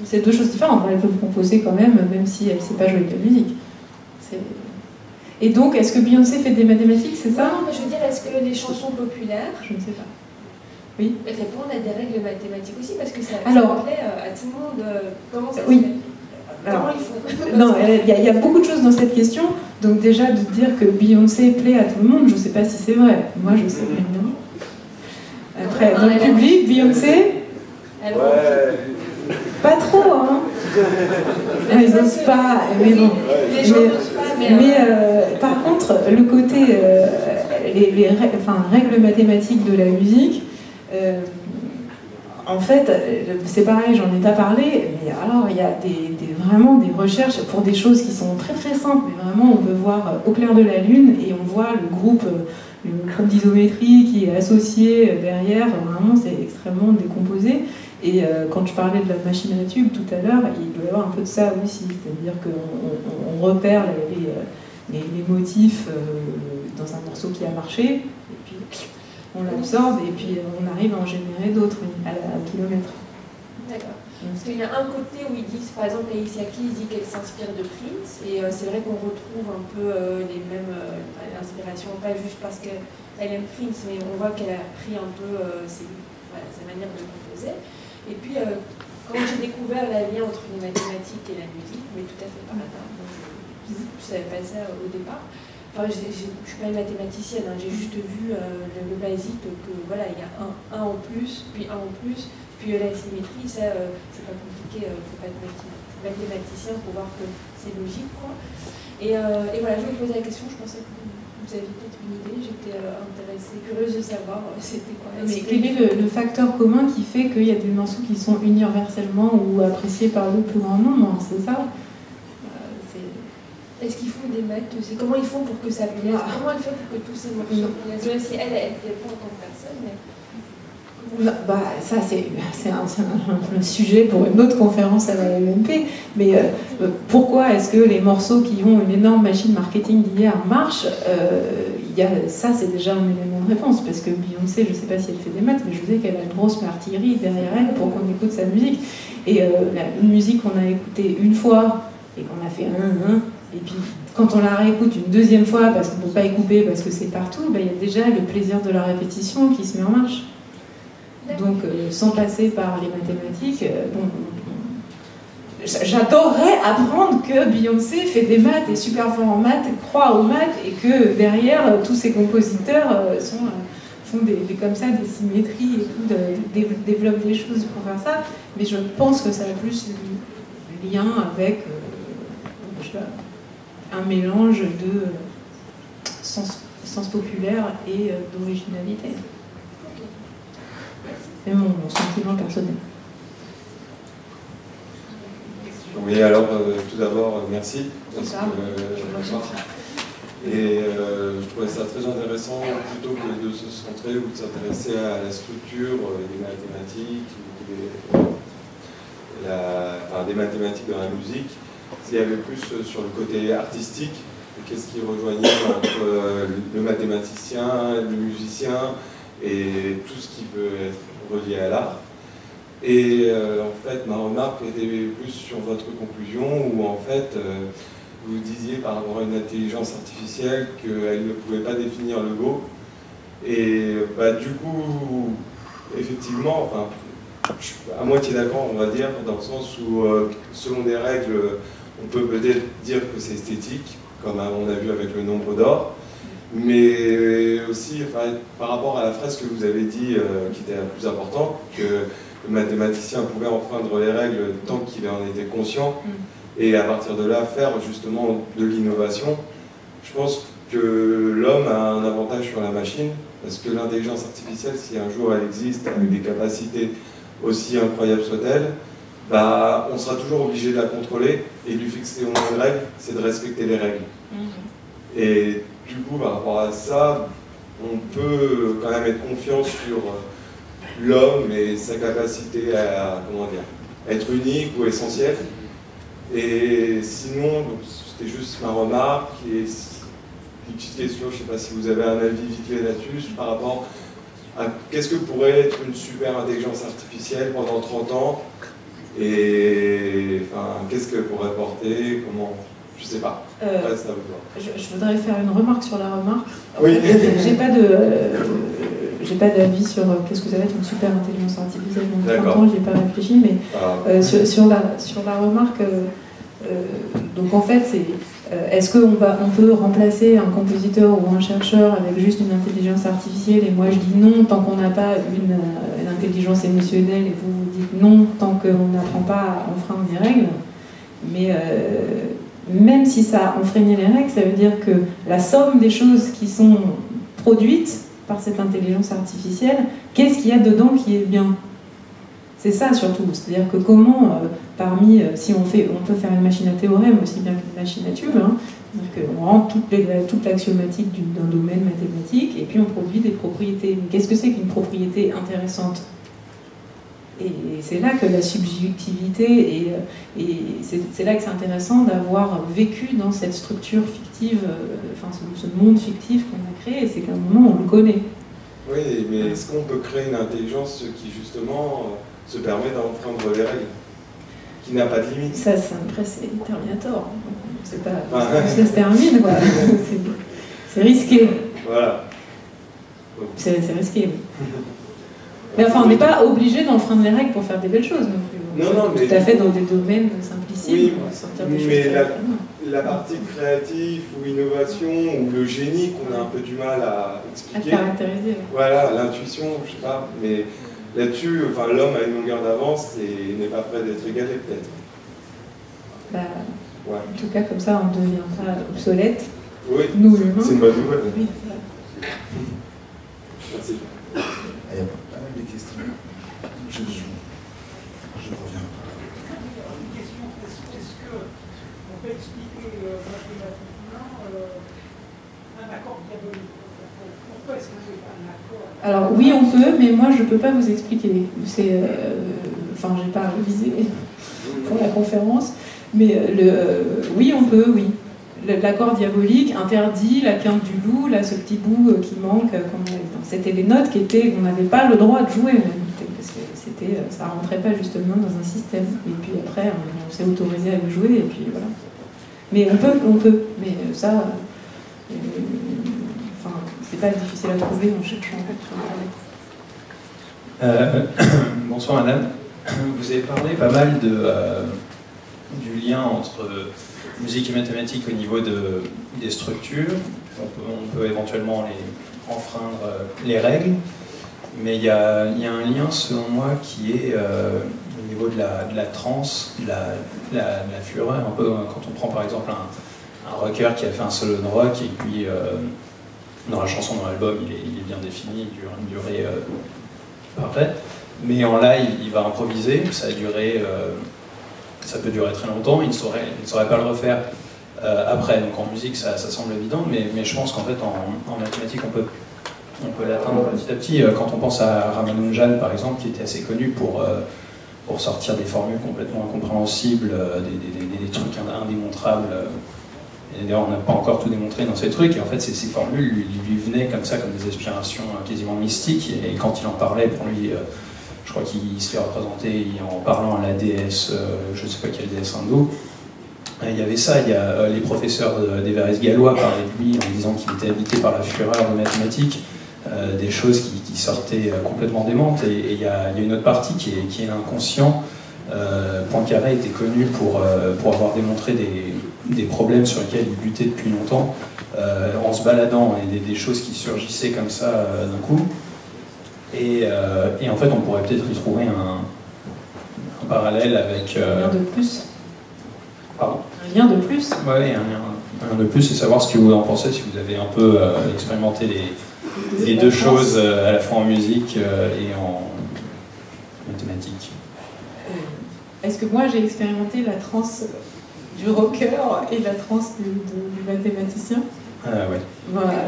C'est deux choses différentes, elle peut composer quand même si elle ne sait pas jouer de la musique. Et donc, est-ce que Beyoncé fait des mathématiques, c'est ça? Non, mais je veux dire, est-ce que les chansons populaires je ne sais pas. Oui. Répondent à des règles mathématiques aussi, parce que ça plaît à tout le monde. Comment ça se fait? Comment ils font? Non, il y a beaucoup de choses dans cette question. Donc déjà, de dire que Beyoncé plaît à tout le monde, je ne sais pas si c'est vrai. Moi, je sais bien. Après, dans le public, Beyoncé... Pas trop, hein. Ils n'osent pas, mais bon. Les gens n'osent pas, mais par contre, le côté... règles mathématiques de la musique... en fait, c'est pareil, j'en ai pas parlé, mais alors il y a vraiment des recherches pour des choses qui sont très très simples, mais vraiment on peut voir au clair de la lune et on voit le groupe d'isométrie qui est associé derrière, vraiment c'est extrêmement décomposé. Et quand je parlais de la machine à tube tout à l'heure, il doit y avoir un peu de ça aussi, c'est-à-dire qu'on repère les motifs dans un morceau qui a marché, et puis on l'absorbe et puis on arrive à en générer d'autres à kilomètre. D'accord. Parce qu'il y a un côté où ils disent, par exemple, Alicia Keys dit qu'elle s'inspire de Prince, et c'est vrai qu'on retrouve un peu les mêmes inspirations, pas juste parce qu'elle aime Prince, mais on voit qu'elle a pris un peu sa manière de composer. Et puis, quand j'ai découvert le lien entre les mathématiques et la musique, mais tout à fait par hasard, je ne savais pas ça au départ. Enfin, je ne suis pas une mathématicienne, hein, j'ai juste vu le basique que voilà, il y a un en plus, puis un en plus, puis la symétrie, ça c'est pas compliqué, il ne faut pas être mathématicien pour voir que c'est logique, quoi. Et voilà, je me posais la question, je pensais que vous aviez peut-être une idée, j'étais intéressée, curieuse de savoir c'était quoi. Mais quel est le facteur commun qui fait qu'il y a des morceaux qui sont universellement ou appréciés par le plus grand nombre, c'est ça? Est-ce qu'ils font des maths aussi? Comment ils font pour que ça plaise? Comment elle fait pour que tous ces morceaux plaisent? Même si elle ne plaît pas en tant que personne, mais... Ça, c'est un sujet pour une autre conférence à la MMP. Mais pourquoi est-ce que les morceaux qui ont une énorme machine marketing d'hier marchent? Ça, c'est déjà un élément bonne réponse, parce que Beyoncé, je ne sais pas si elle fait des maths, mais je sais qu'elle a une grosse artillerie derrière elle pour qu'on écoute sa musique. Et une musique qu'on a écoutée une fois, et qu'on a fait et puis quand on la réécoute une deuxième fois, parce qu'on ne peut pas y couper, parce que c'est partout, il y a déjà le plaisir de la répétition qui se met en marche. Donc, sans passer par les mathématiques, j'adorerais apprendre que Beyoncé fait des maths, est super fort en maths, croit aux maths, et que derrière, tous ces compositeurs font comme ça des symétries et tout, développent des choses pour faire ça. Mais je pense que ça a plus lien avec un mélange de sens populaire et d'originalité. C'est mon sentiment personnel. Oui, alors tout d'abord, merci. Je trouvais ça très intéressant, plutôt que de se centrer ou de s'intéresser à la structure des mathématiques, des mathématiques dans la musique. Il y avait plus sur le côté artistique, qu'est-ce qui rejoignait entre le mathématicien, le musicien et tout ce qui peut être relié à l'art. Et en fait, ma remarque était plus sur votre conclusion où en fait, vous disiez par rapport à une intelligence artificielle qu'elle ne pouvait pas définir le beau. Et du coup, effectivement, enfin, je suis à moitié d'accord, on va dire, dans le sens où, selon des règles, on peut peut-être dire que c'est esthétique, comme on a vu avec le nombre d'or, mais aussi, enfin, par rapport à la phrase que vous avez dit, qui était la plus importante, que le mathématicien pouvait enfreindre les règles tant qu'il en était conscient, et à partir de là, faire justement de l'innovation. Je pense que l'homme a un avantage sur la machine, parce que l'intelligence artificielle, si un jour elle existe, avec des capacités aussi incroyables soient-elles, on sera toujours obligé de la contrôler, et lui fixer au moins une règle, c'est de respecter les règles. Et du coup, par rapport à ça, on peut quand même être confiant sur l'homme et sa capacité à, être unique ou essentiel. Et sinon, c'était juste ma remarque, et une petite question, je ne sais pas si vous avez un avis vite fait là-dessus, par rapport à qu'est-ce que pourrait être une super intelligence artificielle pendant 30 ans, et enfin, qu'est-ce qu'elle pourrait porter, comment, je ne sais pas. Je voudrais faire une remarque sur la remarque. Oui. J'ai pas d'avis sur qu'est-ce que ça va être une super intelligence artificielle. Donc, longtemps, j'y ai pas réfléchi, mais sur la remarque, donc en fait, c'est est-ce qu'on peut remplacer un compositeur ou un chercheur avec juste une intelligence artificielle? Et moi, je dis non tant qu'on n'a pas une intelligence émotionnelle, et vous dites non tant qu'on n'apprend pas à enfreindre des règles. Mais même si ça enfreignait les règles, ça veut dire que la somme des choses qui sont produites par cette intelligence artificielle, qu'est-ce qu'il y a dedans qui est bien? C'est ça surtout, c'est-à-dire que comment, si on peut faire une machine à théorème aussi bien qu'une machine à tube, on rentre toute l'axiomatique d'un domaine mathématique et puis on produit des propriétés. Mais qu'est-ce que c'est qu'une propriété intéressante? Et c'est là que la subjectivité, et c'est là que c'est intéressant d'avoir vécu dans cette structure fictive, ce monde fictif qu'on a créé, c'est qu'à un moment on le connaît. Oui, mais est-ce qu'on peut créer une intelligence qui justement se permet d'enfreindre les règles, qui n'a pas de limite? Ça, après c'est Terminator, c'est pas ça se termine, quoi. C'est risqué. Voilà. C'est risqué. Mais enfin, on n'est pas obligé d'enfreindre les règles pour faire des belles choses non plus. Non, mais tout à fait dans des domaines simplissimes, oui, pour sortir des mais choses. la partie créative ou innovation ou le génie qu'on a un peu du mal à expliquer. À caractériser. Voilà, l'intuition, je sais pas, mais là-dessus, l'homme a une longueur d'avance et n'est pas prêt d'être égalé peut-être. Ouais. En tout cas, comme ça, on ne devient pas obsolète. Oui, nous humains. C'est une bonne nouvelle. Oui. Merci. Il y a pas mal de questions. Je reviens. Une question, est-ce qu'on peut expliquer mathématiquement un accord diabolique? Pourquoi est-ce qu'on fait pas un accord? Alors oui, on peut, mais moi je ne peux pas vous expliquer. J'ai pas révisé pour la conférence, mais oui, on peut, oui. L'accord diabolique interdit la quinte du loup, là, ce petit bout qui manque, comme on a c'était les notes qu'on n'avait pas le droit de jouer, parce que ça rentrait pas justement dans un système. Et puis après, on s'est autorisé à le jouer, et puis voilà. Mais on peut, mais ça, c'est pas difficile à trouver en cherchant en fait sur Internet. Bonsoir madame. Vous avez parlé pas mal du lien entre musique et mathématiques au niveau des structures. On peut éventuellement enfreindre les règles, mais il y a un lien selon moi qui est au niveau de la transe, de la fureur, un peu quand on prend par exemple un rocker qui a fait un solo de rock et puis dans la chanson, dans l'album, il est bien défini, il dure une durée parfaite, mais en live il va improviser, ça peut durer très longtemps, il ne saurait pas le refaire après, donc en musique ça semble évident, mais je pense qu'en fait en mathématiques on peut l'atteindre petit à petit. Quand on pense à Ramanujan par exemple, qui était assez connu pour sortir des formules complètement incompréhensibles, des trucs indémontrables, et d'ailleurs on n'a pas encore tout démontré dans ces trucs, et en fait ces formules lui venaient comme ça, comme des aspirations quasiment mystiques, et quand il en parlait, pour lui, je crois qu'il se fait représenter en parlant à la déesse, je ne sais pas quelle déesse hindoue. Il y avait ça, il y a les professeurs d'Évariste Galois parlaient de lui en disant qu'il était habité par la fureur des mathématiques, des choses qui sortaient complètement démentes, et il y a une autre partie qui est l'inconscient. Poincaré était connu pour avoir démontré des problèmes sur lesquels il luttait depuis longtemps, en se baladant, et des choses qui surgissaient comme ça d'un coup. Et en fait, on pourrait peut-être y trouver un parallèle avec... Un lien de plus. Pardon ? Un lien de plus. Oui, un lien de plus, et savoir ce que vous en pensez, si vous avez un peu expérimenté les deux choses, à la fois en musique et en mathématiques. Est-ce que moi j'ai expérimenté la transe du rocker et la transe du mathématicien? Oui. Voilà.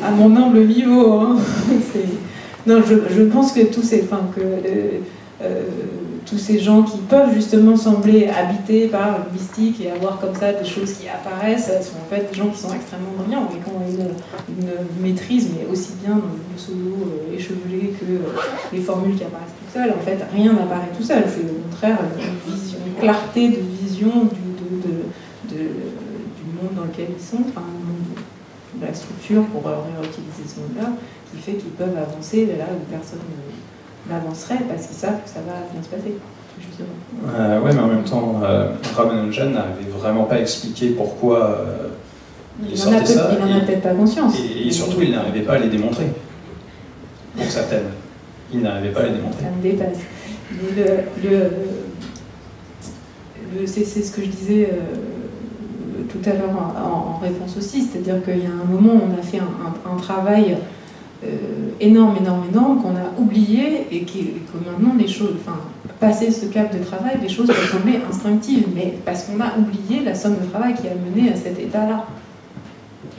À mon humble niveau. Hein. Non, je pense que tous ces gens qui peuvent justement sembler habités par le mystique et avoir comme ça des choses qui apparaissent sont en fait des gens qui sont extrêmement brillants et qui ont une maîtrise, mais aussi bien dans le solo échevelé que les formules qui apparaissent toutes seules. En fait, rien n'apparaît tout seul. C'est au contraire une clarté de vision du monde dans lequel ils sont, enfin, de la structure, pour réutiliser ce mot-là, qui fait qu'ils peuvent avancer là où personne n'avancerait parce qu'ils savent que ça va bien se passer. Oui, mais en même temps, Ramanujan n'avait vraiment pas expliqué pourquoi il sortait ça. Il n'en a peut-être pas conscience. Et surtout, il n'arrivait pas à les démontrer. Pour certaines. Il n'arrivait pas à les démontrer. Ça me dépasse. C'est ce que je disais tout à l'heure en réponse aussi, c'est-à-dire qu'il y a un moment où on a fait un travail énorme, qu'on a oublié et que maintenant les choses, enfin, passer ce cap de travail, les choses peuvent sembler instinctives, mais parce qu'on a oublié la somme de travail qui a mené à cet état-là.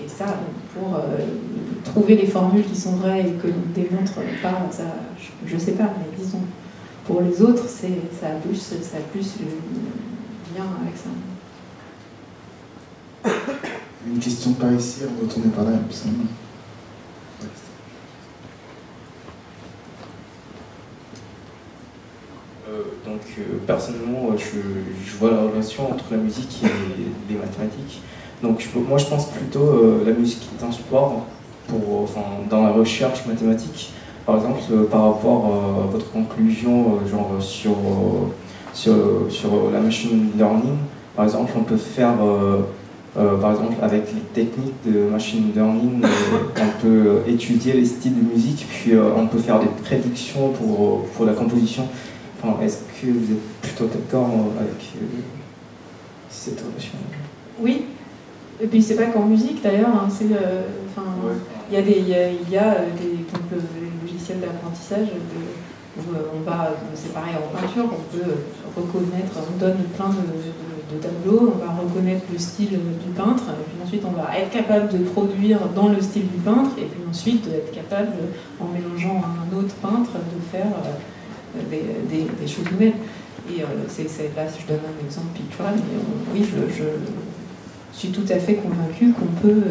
Et ça, pour trouver les formules qui sont vraies et que l'on ne démontre pas, ça, je ne sais pas, mais disons, pour les autres, ça a plus lien avec ça. Une question par ici, on va retourner par là, il me semble. Personnellement, je vois la relation entre la musique et les mathématiques. Donc moi je pense plutôt la musique est un support dans la recherche mathématique. Par exemple, par rapport à votre conclusion sur la machine learning, par exemple, on peut faire, par exemple, avec les techniques de machine learning, on peut étudier les styles de musique, puis on peut faire des prédictions pour la composition. Enfin, est-ce que vous êtes plutôt d'accord avec cette relation? Oui, et puis c'est pas qu'en musique d'ailleurs, hein, il y a des logiciels d'apprentissage où c'est pareil en peinture, on peut reconnaître, on donne plein de tableaux, on va reconnaître le style du peintre, et puis ensuite on va être capable de produire dans le style du peintre, et puis ensuite être capable, en mélangeant à un autre peintre, de faire des choses nouvelles. Et là, je donne un exemple pictural, mais oui, je suis tout à fait convaincue qu'on peut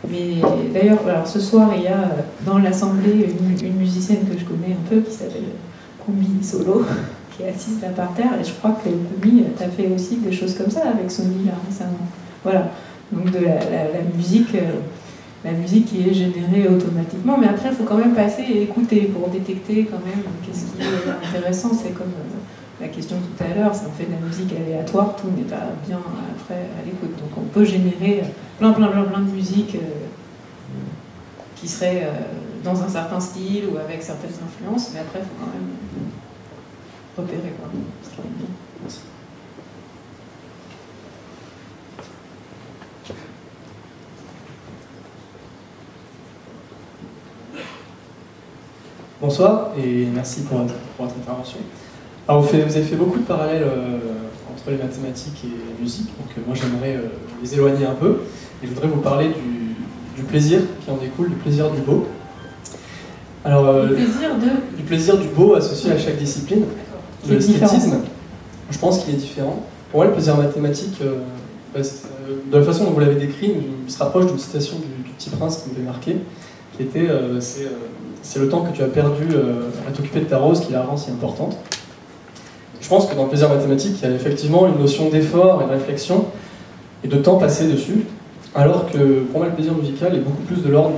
Mais d'ailleurs, alors ce soir, il y a dans l'assemblée une musicienne que je connais un peu qui s'appelle Koumi Solo, qui est assise là par terre, et je crois que Koumi, tu as fait aussi des choses comme ça avec Sony là récemment. Voilà, donc de la musique qui est générée automatiquement, mais après il faut quand même passer et écouter pour détecter quand même qu'est-ce qui est intéressant. C'est comme la question tout à l'heure, si on fait de la musique aléatoire, tout n'est pas bien après à l'écoute. Donc on peut générer plein de musique qui serait dans un certain style ou avec certaines influences, mais après il faut quand même repérer quoi. Ce qui est bien. Merci. Bonsoir et merci pour votre intervention. Alors vous avez fait beaucoup de parallèles entre les mathématiques et la musique, donc moi j'aimerais les éloigner un peu et je voudrais vous parler du plaisir qui en découle, du plaisir du beau. Alors, du plaisir du beau associé à chaque discipline. L'esthétisme, je pense qu'il est différent. Pour moi, le plaisir mathématique, de la façon dont vous l'avez décrit, il se rapproche d'une citation du Petit Prince qui m'avait marqué, qui était c'est le temps que tu as perdu à t'occuper de ta rose qui la rend si importante. Je pense que dans le plaisir mathématique, il y a effectivement une notion d'effort et de réflexion et de temps passé dessus, alors que pour moi, le plaisir musical est beaucoup plus de l'ordre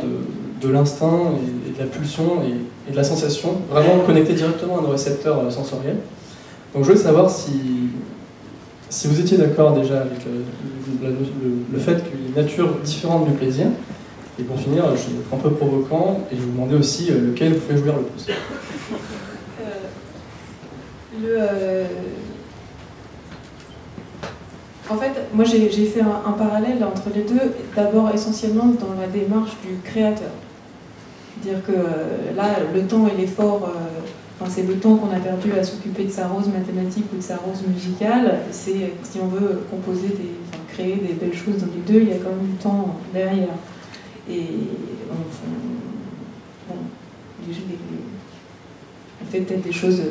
de l'instinct et de la pulsion et de la sensation, vraiment connecté directement à nos récepteurs sensoriels. Donc je voulais savoir si vous étiez d'accord déjà avec le fait qu'il y a une nature différente du plaisir. Et pour finir, je vais être un peu provocant et je vais vous demander aussi lequel vous fait jouir le plus. En fait, moi j'ai fait un parallèle entre les deux, d'abord essentiellement dans la démarche du créateur. C'est-à-dire que là, le temps et l'effort, c'est le temps qu'on a perdu à s'occuper de sa rose mathématique ou de sa rose musicale, c'est si on veut composer, créer des belles choses dans les deux, il y a quand même du temps derrière. Et on fait peut-être des choses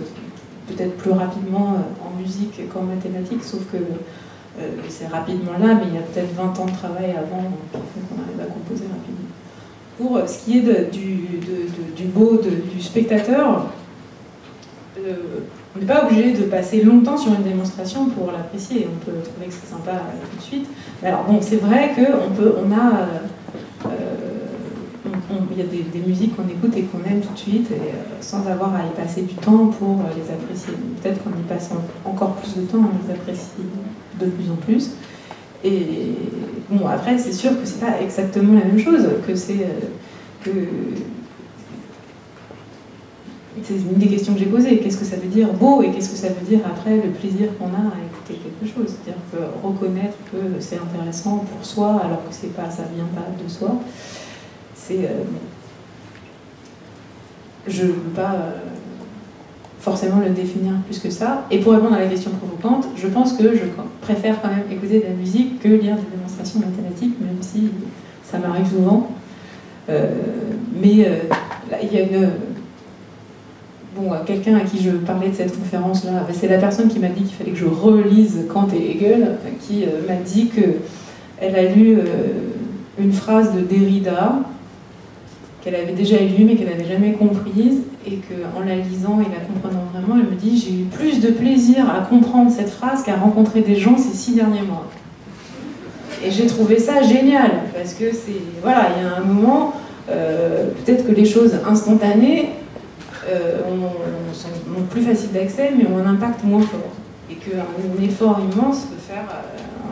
peut-être plus rapidement en musique qu'en mathématiques, sauf que c'est rapidement là, mais il y a peut-être 20 ans de travail avant qui font qu'on arrive à composer rapidement. Pour ce qui est du beau du spectateur, on n'est pas obligé de passer longtemps sur une démonstration pour l'apprécier. On peut trouver que c'est sympa tout de suite. Mais alors bon, c'est vrai il y a des musiques qu'on écoute et qu'on aime tout de suite, et, sans avoir à y passer du temps pour les apprécier. Peut-être qu'en y passant encore plus de temps, on les apprécie de plus en plus. Et bon, après, c'est sûr que c'est pas exactement la même chose, c'est une des questions que j'ai posées. Qu'est-ce que ça veut dire beau et qu'est-ce que ça veut dire après le plaisir qu'on a à écouter quelque chose? C'est-à-dire que reconnaître que c'est intéressant pour soi alors que ça vient pas de soi. Je ne peux pas forcément le définir plus que ça. Et pour répondre à la question provocante, je pense que je préfère quand même écouter de la musique que lire des démonstrations mathématiques, même si ça m'arrive souvent. Là, il y a quelqu'un à qui je parlais de cette conférence-là, c'est la personne qui m'a dit qu'il fallait que je relise Kant et Hegel, qui m'a dit qu'elle a lu une phrase de Derrida, qu'elle avait déjà lue mais qu'elle n'avait jamais comprise, et qu'en la lisant et la comprenant vraiment, elle me dit « J'ai eu plus de plaisir à comprendre cette phrase qu'à rencontrer des gens ces 6 derniers mois. » Et j'ai trouvé ça génial, parce que il y a un moment, peut-être que les choses instantanées sont plus faciles d'accès, mais ont un impact moins fort. Et qu'un effort immense peut faire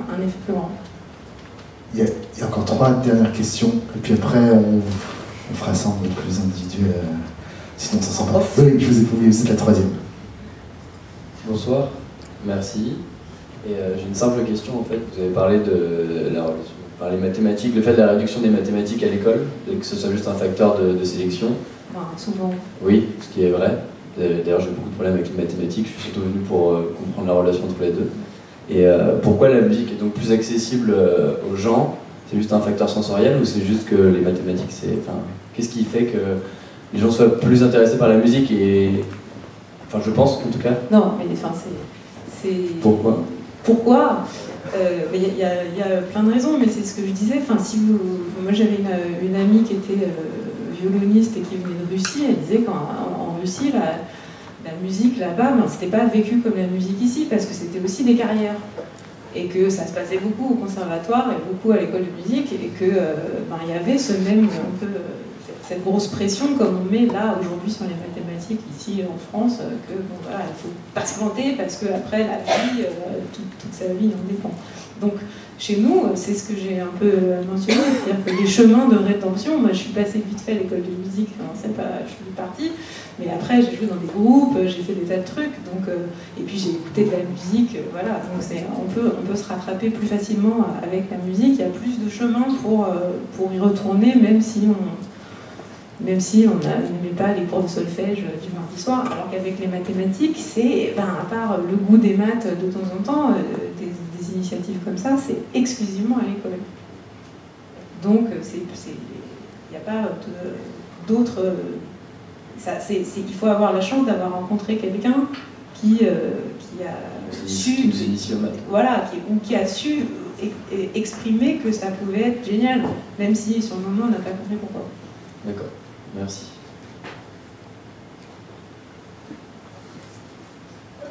un effet plus grand. Il y a encore 3 dernières questions, et puis après on fera ça en mode plus individuel, sinon ça sent pas. Oui, je vous ai oublié, vous êtes la 3e. Bonsoir, merci. Et j'ai une simple question en fait. Vous avez parlé de la relation par les mathématiques, le fait de la réduction des mathématiques à l'école, et que ce soit juste un facteur de sélection. Souvent. Oui, ce qui est vrai. D'ailleurs, j'ai beaucoup de problèmes avec les mathématiques. Je suis surtout venu pour comprendre la relation entre les deux. Et pourquoi la musique est donc plus accessible aux gens? C'est juste un facteur sensoriel ou c'est juste que les mathématiques, qu'est-ce qui fait que les gens soient plus intéressés par la musique je pense en tout cas. Non, mais c'est... Pourquoi? Pourquoi? Il y a plein de raisons, mais c'est ce que je disais. Enfin, moi j'avais une amie qui était violoniste et qui venait de Russie. Elle disait qu'en Russie, la musique là-bas, c'était pas vécu comme la musique ici, parce que c'était aussi des carrières. Et que ça se passait beaucoup au conservatoire et beaucoup à l'école de musique, et que il y avait cette grosse pression comme on met là aujourd'hui sur les mathématiques ici en France, que il faut pas se planter parce que après la vie, toute sa vie en dépend. Donc chez nous, c'est ce que j'ai un peu mentionné, c'est-à-dire que les chemins de rétention, moi je suis passée vite fait à l'école de musique, je suis partie, mais après j'ai joué dans des groupes, j'ai fait des tas de trucs, donc, et puis j'ai écouté de la musique, voilà, donc on peut se rattraper plus facilement avec la musique, il y a plus de chemins pour y retourner, même si on n'aimait pas les cours de solfège du mardi soir, alors qu'avec les mathématiques, c'est, à part le goût des maths de temps en temps, des initiatives comme ça, c'est exclusivement à l'école. Donc, il n'y a pas d'autres... il faut avoir la chance d'avoir rencontré quelqu'un qui a su... Voilà, qui a su exprimer que ça pouvait être génial, même si sur le moment on n'a pas compris pourquoi. D'accord. Merci.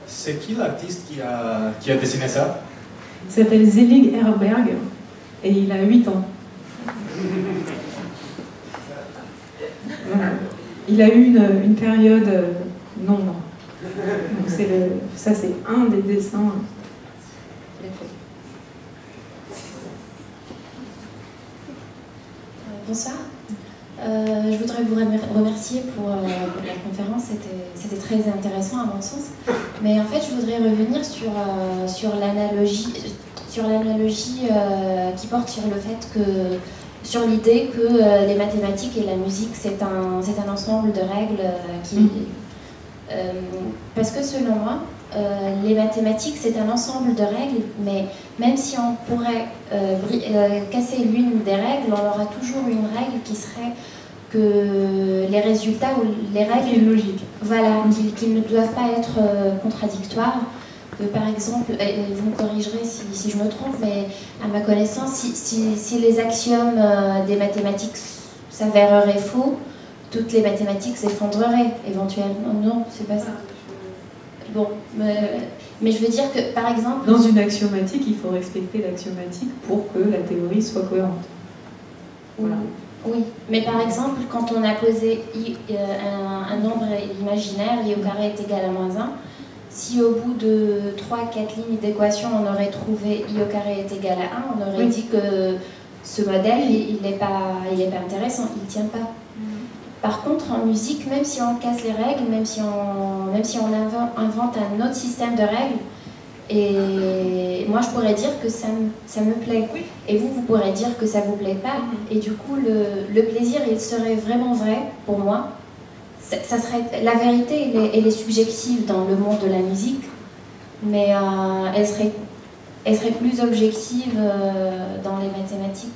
C'est qui l'artiste qui a dessiné ça? Il s'appelle Zelig Herberg et il a 8 ans. Voilà. Il a eu une période non. Donc ça c'est un des dessins qu'il a fait. Bonsoir. Je voudrais vous remercier pour la conférence, c'était très intéressant à mon sens. Mais en fait, je voudrais revenir sur l'analogie qui porte sur le fait que, sur l'idée que les mathématiques et la musique, c'est un ensemble de règles parce que selon moi, les mathématiques, c'est un ensemble de règles, mais même si on pourrait casser l'une des règles, on aura toujours une règle qui serait que les résultats ou les règles logiques. Voilà, qu'ils ne doivent pas être contradictoires. Par exemple, et vous me corrigerez si je me trompe, mais à ma connaissance, si les axiomes des mathématiques s'avéreraient faux, toutes les mathématiques s'effondreraient éventuellement. Non, c'est pas ça. Bon, mais je veux dire que, par exemple... Dans une axiomatique, il faut respecter l'axiomatique pour que la théorie soit cohérente. Voilà. Oui, mais par exemple, quand on a posé un nombre imaginaire, i au carré est égal à -1, si au bout de 3-4 lignes d'équation, on aurait trouvé i au carré est égal à 1, on aurait dit que ce modèle, il n'est pas intéressant, il ne tient pas. Par contre, en musique, même si on casse les règles, même si on invente un autre système de règles, et moi je pourrais dire que ça me plaît, et vous pourrez dire que ça vous plaît pas, et du coup le plaisir il serait vraiment vrai pour moi. Ça serait, la vérité elle est subjective dans le monde de la musique, mais elle serait plus objective dans les mathématiques.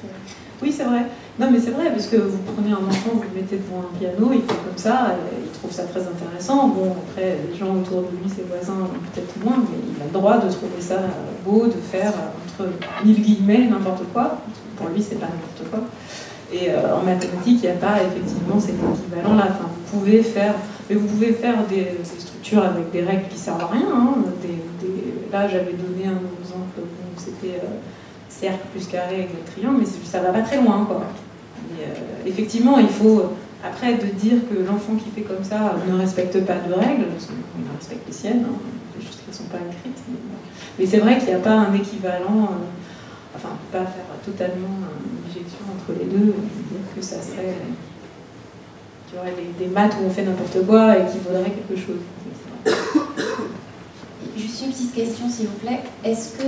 Oui, c'est vrai. Non, mais c'est vrai, parce que vous prenez un enfant, vous le mettez devant un piano, il fait comme ça, il trouve ça très intéressant. Bon, après, les gens autour de lui, ses voisins, peut-être moins, mais il a le droit de trouver ça beau, de faire, entre 1000 guillemets, n'importe quoi. Pour lui, c'est pas n'importe quoi. Et en mathématiques, il n'y a pas effectivement cet équivalent-là. Enfin, vous pouvez faire des structures avec des règles qui servent à rien. Hein. Là, j'avais donné un exemple, donc c'était cercle plus carré avec le triangle, mais ça va pas très loin, quoi. Et, effectivement, il faut, après, de dire que l'enfant qui fait comme ça ne respecte pas de règles, parce qu'il respecte les siennes, hein, des choses qui ne sont pas écrites. Mais c'est vrai qu'il n'y a pas un équivalent, enfin, on ne peut pas faire totalement une objection entre les deux, dire que ça serait... qu'il y aurait des maths où on fait n'importe quoi et qui vaudrait quelque chose. Juste une petite question, s'il vous plaît. Est-ce que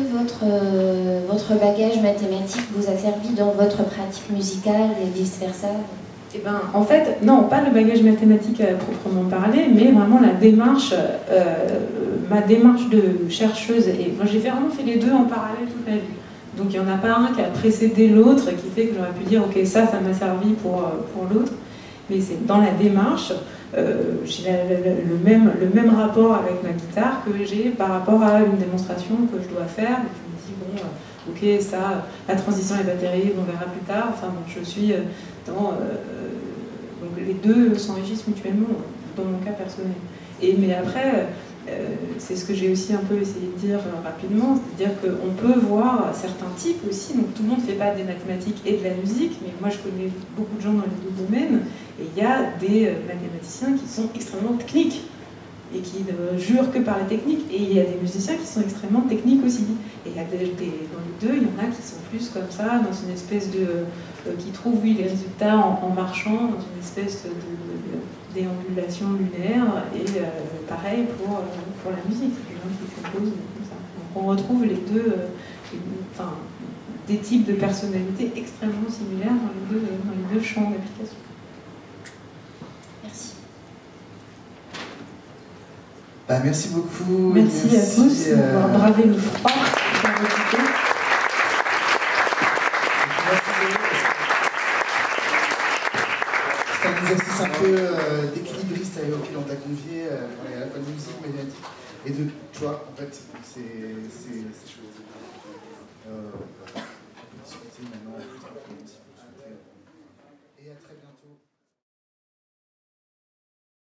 votre bagage mathématique vous a servi dans votre pratique musicale et vice-versa? Eh ben, en fait, non, pas le bagage mathématique à proprement parler, mais vraiment la démarche, ma démarche de chercheuse. Et moi, j'ai vraiment fait les deux en parallèle toute ma vie. Donc, il n'y en a pas un qui a précédé l'autre, qui fait que j'aurais pu dire, ok, ça m'a servi pour l'autre. Mais c'est dans la démarche, j'ai le même rapport avec ma guitare que j'ai par rapport à une démonstration que je dois faire. Je me dis, dit, bon, ok, ça, la transition n'est pas terrible, on verra plus tard. Enfin, bon, je suis dans... donc les deux s'enrichissent mutuellement, dans mon cas personnel. Mais après, c'est ce que j'ai aussi un peu essayé de dire rapidement, c'est-à-dire qu'on peut voir certains types aussi, donc tout le monde ne fait pas des mathématiques et de la musique, mais moi je connais beaucoup de gens dans les deux domaines, et il y a des mathématiciens qui sont extrêmement techniques, et qui ne jurent que par la technique, et il y a des musiciens qui sont extrêmement techniques aussi. Et il y a dans les deux, il y en a qui sont plus comme ça, dans une espèce de... qui trouvent, oui, les résultats en marchant, dans une espèce de déambulation lunaire, et pareil pour la musique, les gens qui composent comme ça. Donc on retrouve les deux, des types de personnalités extrêmement similaires dans les deux champs d'application. Merci. Merci beaucoup. Merci à tous d'avoir bravé le froid. C'est un exercice un peu d'équilibriste auquel on t'a convié, à la fois de musique, médiatique, et de toi, en fait, ces choses. On peut discuter maintenant, et à très bientôt.